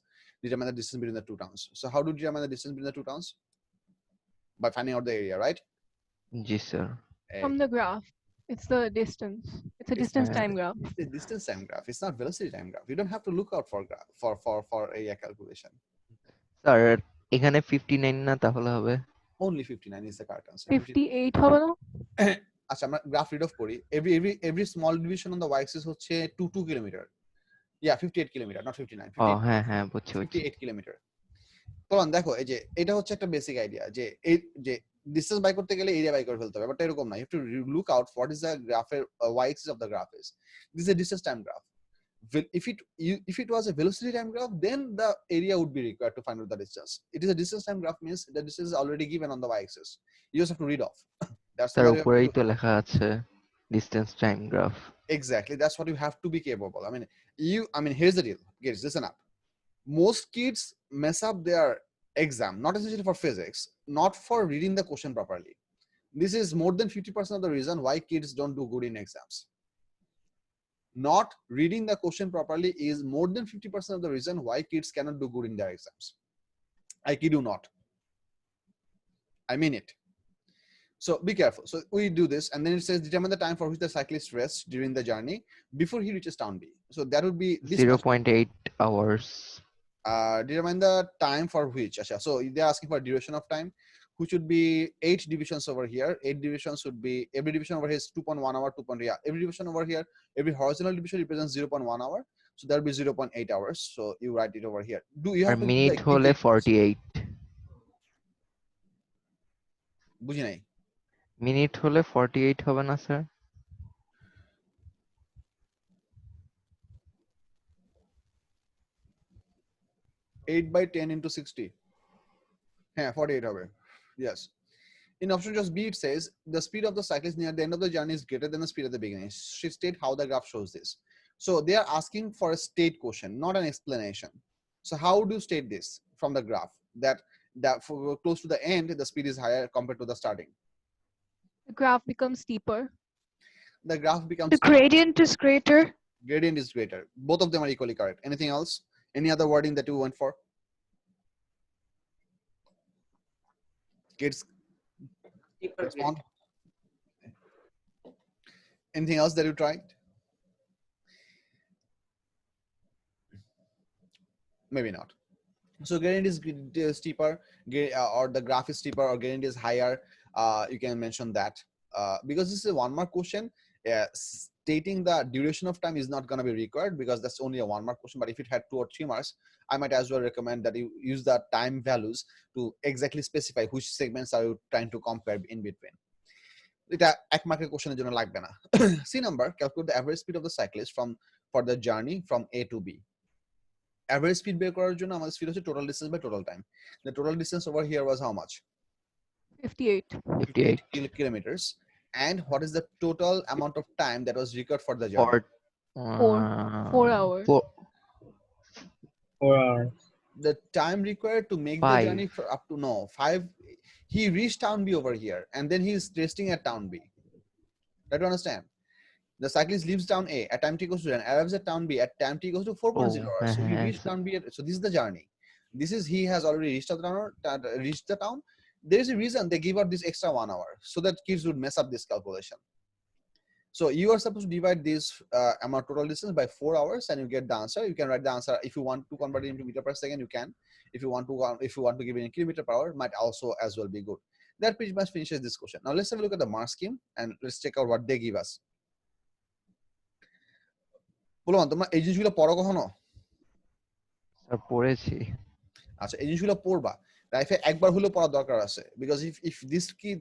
S1: Determine the distance between the two towns. So how do you determine the distance between the two towns? By finding out the area, right?
S15: Yes, sir.
S3: From the graph, it's the distance. It's a distance time graph.
S1: It's a distance time graph. It's not velocity time graph. You don't have to look out for graph for area calculation.
S15: Sir এখানে 59 না তাহলে হবে
S1: Only 59 is the correct answer.
S3: 58 হবে না?
S1: আচ্ছা আমরা graph read of করি every small division on the y axis হচ্ছে 2 কিলোমিটার. Yeah, 58 kilometre, not 59.
S15: ও হ্যাঁ হ্যাঁ বুঝছি
S1: 58 কিলোমিটার। তখন দেখো এই যে এটা হচ্ছে একটা বেসিক আইডিয়া যে এই যে ডিসটেন্স বাই করতে গেলে এরিয়া বাই করে ফেলতে হবে, বাট এরকম না। You have to look out what is the গ্রাফের y axis of the graph is. This is a distance time graph. If it was a velocity time graph, then the area would be required to find out the distance. It is a distance time graph, means the distance is already given on the y axis. You just have to read off. That's
S15: তার
S1: what you have to
S15: উপরেই
S1: do.
S15: তো লেখা আছে distance time graph
S1: Exactly, that's what you have to be capable. I mean here's the deal, kids, listen up. Most kids mess up their exam, not essentially for physics, not for reading the question properly. This is more than 50% of the reason why kids don't do good in exams. Not reading the question properly is more than 50% of the reason why kids cannot do good in their exams. I kid you not. I mean it. So be careful. So we do this, and then it says determine the time for which the cyclist rests during the journey before he reaches town B. So that would be this
S15: 0.8 hours.
S1: Determine the time for which. So they're asking for duration of time, which would be 8 divisions over here. 8 divisions would be, every division over here is 2.1 hour, 2. Yeah, every division over here, every horizontal division represents 0.1 hour. So that will be 0.8 hours. So you write it over here. Do you
S15: আর
S1: have to
S15: minute হলে 48
S1: বুঝি নাই
S15: minute হলে 48 হবে না sir?
S1: 8 by 10 into 60. Yeah, 48 হবে. Yes. In option just B, it says the speed of the cyclist near the end of the journey is greater than the speed at the beginning. She state how the graph shows this. So they are asking for a state question, not an explanation. So how do you state this from the graph? That for close to the end, the speed is higher compared to the starting.
S3: The graph becomes steeper.
S1: The graph becomes
S3: The gradient is greater.
S1: Gradient is greater. Both of them are equally correct. Anything else? Any other wording that you went for? Kids, respond. Anything else that you tried? Maybe not. So gradient is steeper, or the graph is steeper, or gradient is higher. You can mention that because this is a 1 mark question. Stating the duration of time is not going to be required because that's only a 1 mark question. But if it had 2 or 3 marks, I might as well recommend that you use the time values to exactly specify which segments are you trying to compare in between. এটা 1 মার্কের কোশ্চেনের জন্য লাগবে না। C number, calculate the average speed of the cyclist for the journey from A to B. Average speed বের করার জন্য আমাদের speed হচ্ছে total distance by total time. The total distance over here was how much?
S15: 58
S1: kilometers. And what is the total amount of time that was required for the journey?
S3: 4 hours.
S10: 4 hours.
S1: The time required to make the journey for up to 5. He reached town B over here, and then he is resting at town B. Try to understand. The cyclist leaves town A at time t equals to 10, arrives at town B at time t equals to 4.0 hours. So he reached town B. So this is the journey. He has already reached the town. There is a reason they give out this extra 1 hour so that kids would mess up this calculation. So you are supposed to divide this amount total distance by 4 hours, and you get the answer. You can write the answer. If you want to convert it into meter per second, you can. If you want to give it in kilometer per hour, might also as well be good. That pretty much finishes this question. Now let's have a look at the mark scheme and let's check out what they give us. বলুন তোমরা এই জিনিসগুলো পড়ো কখনো?
S15: Sir পড়েছি।
S1: আচ্ছা এই জিনিসগুলো পড়বা, লাইফে একবার হলেও পড়া দরকার আছে, because if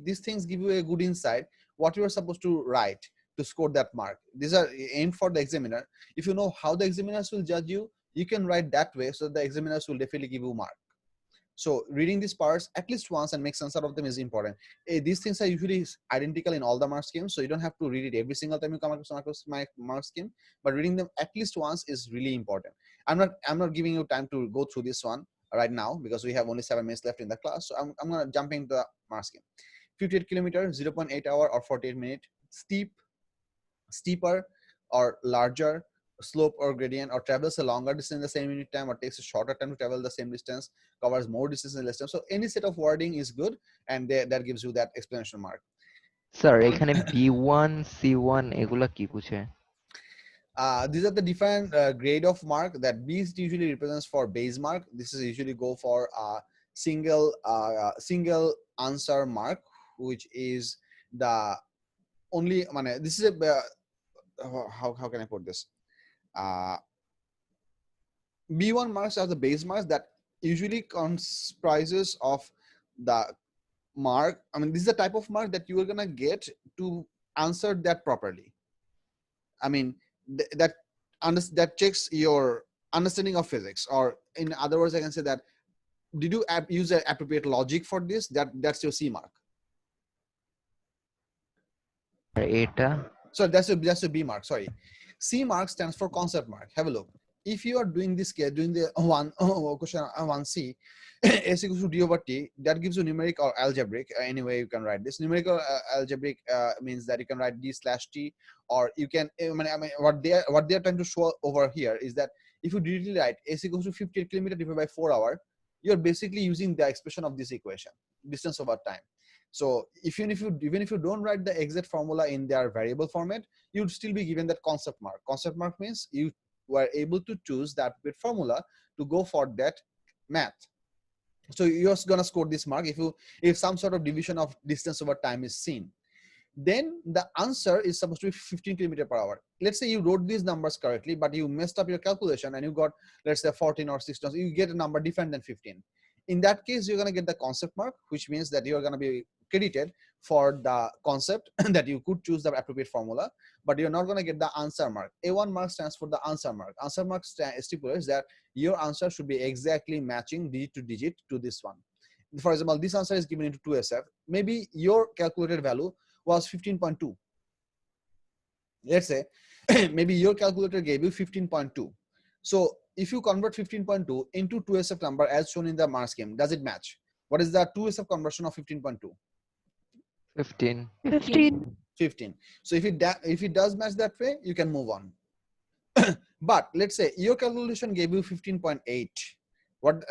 S1: these things give you a good insight what you are supposed to write to score that mark. These are aimed for the examiner. If you know how the examiners will judge you, you can write that way so the examiners will definitely give you mark. So reading these parts at least once and make sense out of them is important. These things are usually identical in all the mark schemes, so you don't have to read it every single time you come across my mark scheme, but reading them at least once is really important. I'm not giving you time to go through this one right now because we have only 7 minutes left in the class, so I'm gonna jump into the mark scheme. 58 kilometers, 0.8 hour or 48 minute, steeper or larger, slope or gradient, or travels a longer distance in the same unit time, or takes a shorter time to travel the same distance, covers more distance in less time. So any set of wording is good, and that gives you that explanation mark.
S15: Sir এখানে B1 C1 এগুলা কি বুঝে?
S1: These are the different grade of mark. That B usually represents for base mark. This is usually go for a single answer mark, which is the only. This is a how can I put this? B1 marks are the base marks that usually comprises of the mark. This is the type of mark that you are gonna get to answer that properly. That checks your understanding of physics, or in other words, I can say that did you use the appropriate logic for this? That's your C mark.
S15: এটা
S1: So that's your B mark. Sorry, C mark stands for concept mark. Have a look. If you are doing this case, doing the question 1C, S equals to D over T, that gives you numeric or algebraic. Any way you can write this. Numeric or algebraic means that you can write D/T, or you can. What they are trying to show over here is that if you directly write S equals to 58 kilometers divided by 4 hours, you are basically using the expression of this equation, distance over time. So even if you don't write the exact formula in their variable format, you'd still be given that concept mark. Concept mark means you were able to choose that formula to go for that math. So you're gonna score this mark if some sort of division of distance over time is seen. Then the answer is supposed to be 15 kilometers per hour. Let's say you wrote these numbers correctly, but you messed up your calculation and you got, let's say, 14 or 16. You get a number different than 15. In that case, you're gonna get the concept mark, which means that you're gonna be credited for the concept that you could choose the appropriate formula, but you're not going to get the answer mark. A1 mark stands for the answer mark. Answer mark stipulates that your answer should be exactly matching digit to digit to this one. For example, this answer is given into 2SF. Maybe your calculated value was 15.2. Let's say maybe your calculator gave you 15.2. So if you convert 15.2 into 2SF number as shown in the mark scheme, does it match? What is the 2SF conversion of 15.2? 15. So if it does match that way, you can move on. But let's say your calculation gave you 15.8.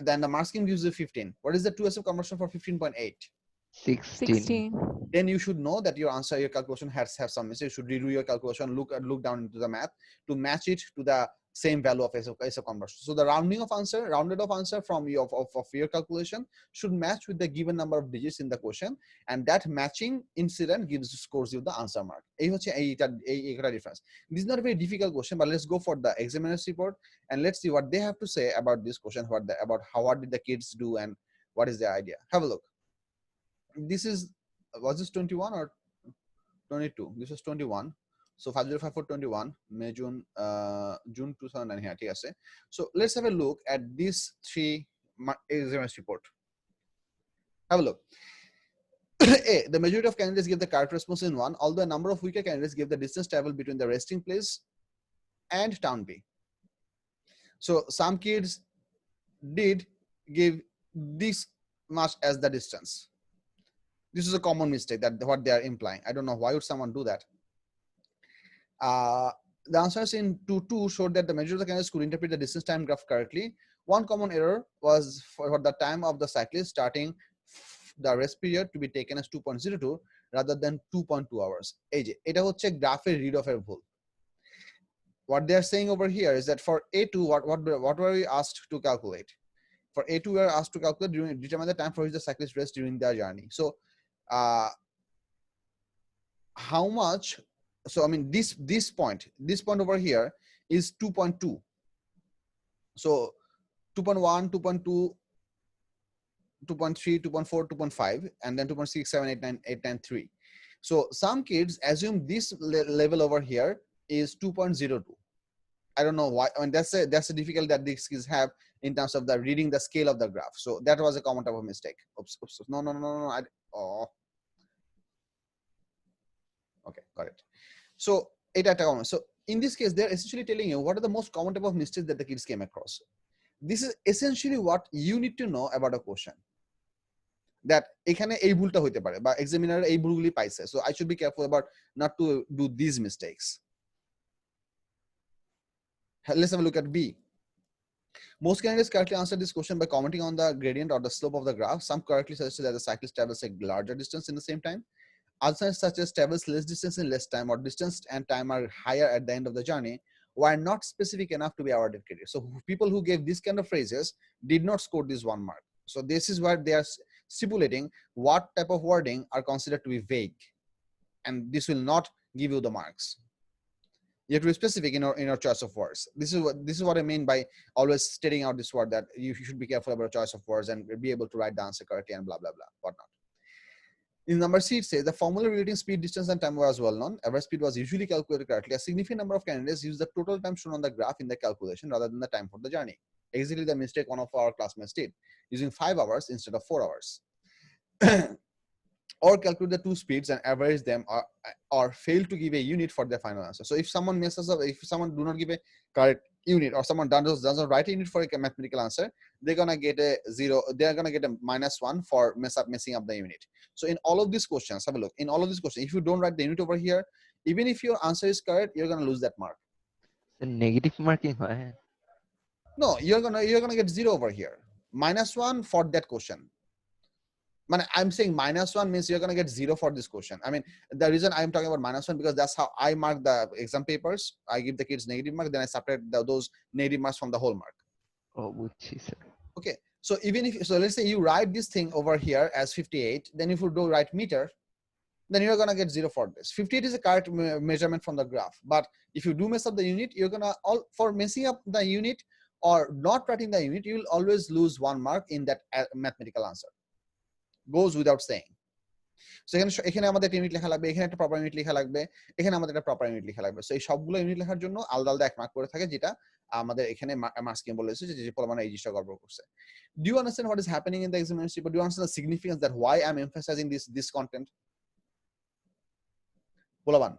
S1: Then the mark scheme gives you 15. What is the 2SF conversion for 15.8?
S3: 16.
S1: Then you should know that your answer, your calculation has some mistake. You should redo your calculation, look down into the math to match it to the same value of SF conversion. So the rounded off answer from your calculation should match with the given number of digits in the question, and that matching incident scores you the answer mark. Difference. This is not a very difficult question, but let's go for the examiner's report and let's see what they have to say about this question, what did the kids do and what is their idea. Have a look. Was this 21 or 22? This is 21. So 505421 May June 2009 here. So let's have a look at these 3 examiners report. Have a look. A, the majority of candidates give the correct response in 1, although a number of weaker candidates give the distance traveled between the resting place and town B. So some kids did give this much as the distance. This is a common mistake that what they are implying. I don't know why would someone do that. The answers in 2.2 showed that the majority of the candidates could interpret the distance time graph correctly. One common error was for the time of the cyclist starting the rest period to be taken as 2.02 rather than 2.2 hours. Eta hocche graph read off er bhul. What they are saying over here is that for A2, what were we asked to calculate? For A2, we are asked to calculate determine the time for which the cyclist rests during their journey. So how much? So this point over here is 2.2. So 2.1, 2.2, 2.3, 2.4, 2.5, and then 2.6, 7, 8, 9, 8, 9, 3. So some kids assume this level over here is 2.02. I don't know why. I mean, that's a difficulty that these kids have in terms of the reading the scale of the graph. So that was a common type of mistake. Oops, oops, no. Okay, got it. So so in this case, they're essentially telling you what are the most common type of mistakes that the kids came across. This is essentially what you need to know about a question. That এখানে এই ভুলটা হইতে পারে বা examiner এই ভুলগুলি পাইছে, so I should be careful about not to do these mistakes. Let's have a look at B. Most candidates correctly answer this question by commenting on the gradient or the slope of the graph. Some correctly suggested that the cyclist travels a larger distance in the same time. Others such as travels less distance in less time, or distance and time are higher at the end of the journey, were not specific enough to be awarded credit. So people who gave this kind of phrases did not score this 1 mark. So this is where they are stipulating what type of wording are considered to be vague, and this will not give you the marks. You have to be specific in your choice of words. This is what I mean by always stating out this word, that you should be careful about choice of words and be able to write the answer correctly and blah blah blah whatnot. In number C, it says the formula relating speed, distance, and time was well known. Average speed was usually calculated correctly. A significant number of candidates use the total time shown on the graph in the calculation rather than the time for the journey. Exactly the mistake one of our classmates did, using 5 hours instead of 4 hours. Or calculate the two speeds and average them, or fail to give a unit for their final answer. So if someone messes up, if someone do not give a correct unit, or someone doesn't write a unit for a mathematical answer, they're gonna get a 0. They're gonna get a -1 for messing up the unit. So in all of these questions, have a look. In all of these questions, if you don't write the unit over here, even if your answer is correct, you're gonna lose that mark.
S15: The negative marking.
S1: No, you're gonna get 0 over here. -1 for that question. I'm saying -1 means you're gonna get 0 for this question. I mean, the reason I'm talking about -1 because that's how I mark the exam papers. I give the kids negative mark, then I separate those negative marks from the whole mark.
S15: Oh, which is
S1: okay. So even if let's say you write this thing over here as 58, then if you do write meter, then you're gonna get 0 for this. 58 is a correct measurement from the graph, but if you do mess up the unit, you're gonna for messing up the unit or not writing the unit, you'll always lose 1 mark in that mathematical answer. Goes without saying. So এখানে আমাদের unit লেখা লাগবে, এখানে একটা proper unit লেখা লাগবে, এখানে আমাদের একটা প্রপার ইউনিট লেখা লাগবে। সো এই সবগুলো ইউনিট লেখার জন্য আলাদা আলাদা 1 মার্ক করে থাকে, যেটা আমাদের এখানে মার্কস স্কিম বলেছে যে পরিমাণে এই জিনিসটা গড়বড় করছে। Do you understand what is happening in the examination paper? Do you understand the significance that why I'm emphasizing this content? Polaban,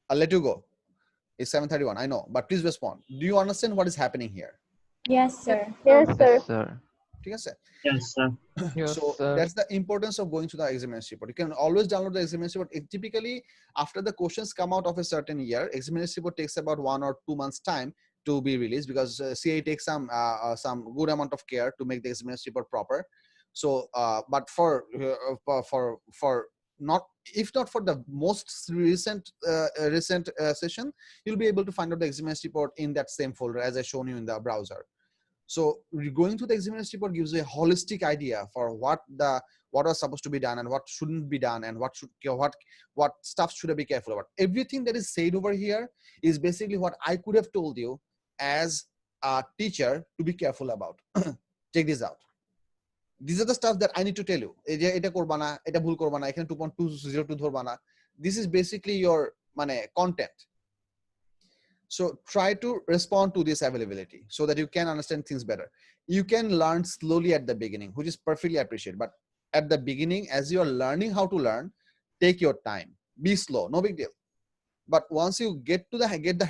S1: I'll let you go. It's 7:31, I know, but please respond. Do you understand what is happening here?
S4: Yes, sir.
S2: Yes, sir.
S15: Yes, sir.
S10: Yes, sir.
S15: Yes,
S1: So
S15: sir.
S1: that's the importance of going to the examination report. You can always download the examination report. Typically, after the questions come out of a certain year, examination report takes about 1 or 2 months time to be released, because CIE takes some good amount of care to make the examination report proper. So, but for not, if not for the most recent session, you'll be able to find out the examination report in that same folder as I shown you in the browser. So going to the examination report gives you a holistic idea for what was supposed to be done and what shouldn't be done, and what stuff should I be careful about. Everything that is said over here is basically what I could have told you as a teacher to be careful about. Check this out. These are the stuff that I need to tell you. Eta korba na, eta bhul korba na, ekhane 2.202 dhorba na. This is basically your content. So try to respond to this availability so that you can understand things better. You can learn slowly at the beginning, which is perfectly appreciated. But at the beginning, as you are learning how to learn, take your time. Be slow, no big deal. But once you get the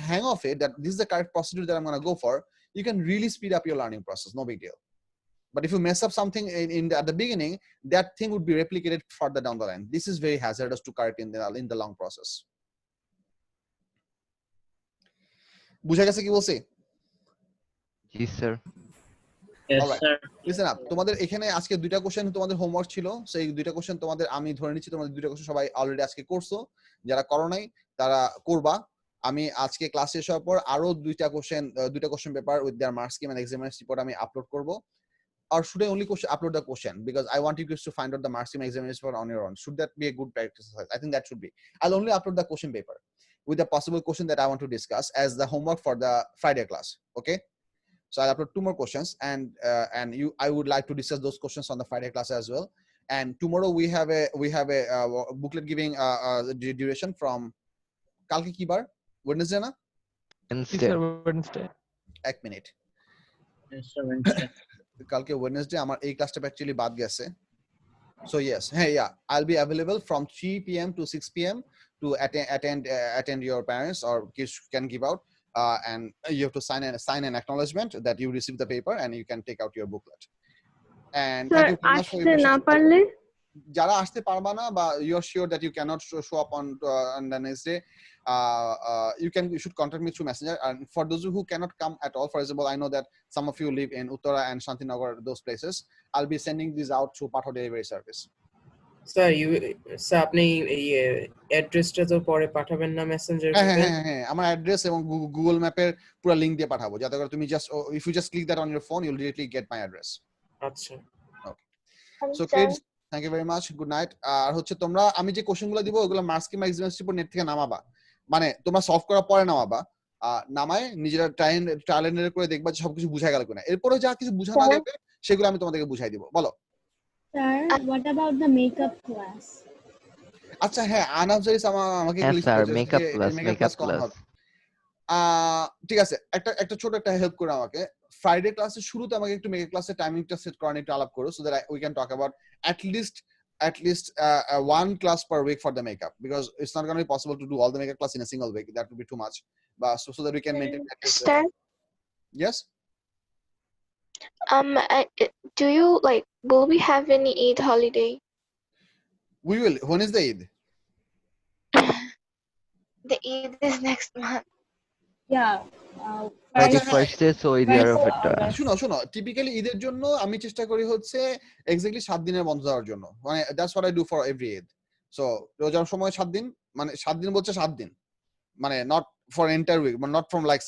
S1: hang of it, that this is the correct procedure that I'm going to go for, you can really speed up your learning process, no big deal. But if you mess up something at the beginning, that thing would be replicated further down the line. This is very hazardous to correct in the long process. বুঝা গেছে কি বলছি?
S15: জি sir.
S10: Yes, sir.
S1: Listen up. তোমাদের এখানে আজকে 2টা question তোমাদের homework ছিল। সেই 2টা কোশ্চেন তোমাদের আমি ধরে নিচ্ছি তোমাদের 2টা কোশ্চেন সবাই অলরেডি আজকে করছো। যারা করো নাই তারা করবা। আমি আজকে ক্লাস শেষ হওয়ার পর আরো 2টা question paper with there marks scheme and examination report আমি আপলোড করব। Or should I only upload the question, because I want you guys to find out the marks in examination report on your own? Should that be a good practice? I think that should be. I'll only upload the question paper with the possible question that I want to discuss as the homework for the Friday class. Okay, so I'll upload 2 more questions, and I would like to discuss those questions on the Friday class as well. And tomorrow we have a booklet giving duration from kalki kibar Wednesday na
S15: Wednesday.
S5: Wednesday.
S1: এক minute
S10: Yes, sir. Wednesday.
S1: কালকে Wednesday আমার এই ক্লাসটা actually বাদ গেছে so yes hey yeah I'll be available from 3 p.m. to 6 p.m. to attend your parents or kids can give out and you have to sign an acknowledgement that you received the paper and you can take out your booklet and thank you very much for your patience. যারা আসতে পারবা না বা you are sure that you cannot show up on the next day you should contact me through messenger and for those who cannot come at all for example I know that some of you live in Uttara and Shantinagar those places I'll be sending these out through Patho delivery service
S6: sir আপনি এই অ্যাড্রেসটা তো পরে পাঠাবেন না Messenger
S1: হ্যাঁ আমার address এবং গুগল ম্যাপের পুরো লিংক দিয়ে পাঠাবো যাতে করে তুমি just if you just click that on your phone you'll directly get my address
S6: আচ্ছা
S1: okay so kids thank you very much good night আর হচ্ছে তোমরা আমি যে কোশ্চেনগুলো দিব ওগুলো মার্কস কিংবা এক্সাম রিপোর্ট নেট থেকে নামাবা মানে তোমরা সলভ করার পরে নামাবা নামায় নিজেরা ট্রায়াল এন্ড এরর করে দেখবা যে সবকিছু বুঝা গেল কিনা এরপরে যা কিছু বুঝা না যাবে সেগুলো আমি তোমাদেরকে বুঝাই দিব বলো
S4: Sir, what about the makeup class?
S1: আচ্ছা হ্যাঁ আনাফজারিস আমাকে
S15: স্যার মেকআপ ক্লাস
S1: ঠিক আছে একটা ছোট একটা হেল্প করে আমাকে ফ্রাইডে ক্লাসের শুরুতে আমাকে একটু মেকআপ ক্লাসের টাইমিংটা সেট করার একটু আলাপ করো so that we can talk about at least one class per week for the makeup because it's not going to be possible to do all the makeup class in a single week that would be too much but so that we can maintain yes
S2: do you will we have any Eid holiday?
S1: We will. When is the Eid?
S2: The Eid is next month.
S4: Yeah.
S15: 31st so either of it
S1: শুনো typically ঈদের জন্য আমি চেষ্টা করি হচ্ছে exactly 7 দিনের বন্ধ দেওয়ার জন্য মানে that's what I do for every Eid so রোজার সময় 7 দিন মানে 7 দিন বলছে 7 দিন মানে not for entire week but not from like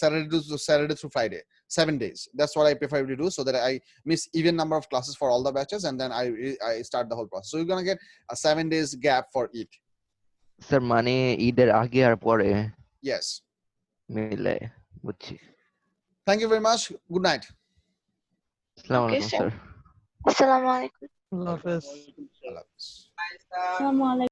S1: Saturday to Friday 7 days that's what I prefer to do so that I miss even number of classes for all the batches and then I start the whole process so you're going to get a 7 days gap for Eid
S15: sir মানে ঈদের আগে আর পরে
S1: yes
S15: মিলে বুঝছি
S1: thank you very much good night
S15: আসসালামু আলাইকুম sir
S2: Assalamu alaikum.
S5: Allah Hafiz.
S4: Assalamu alaikum.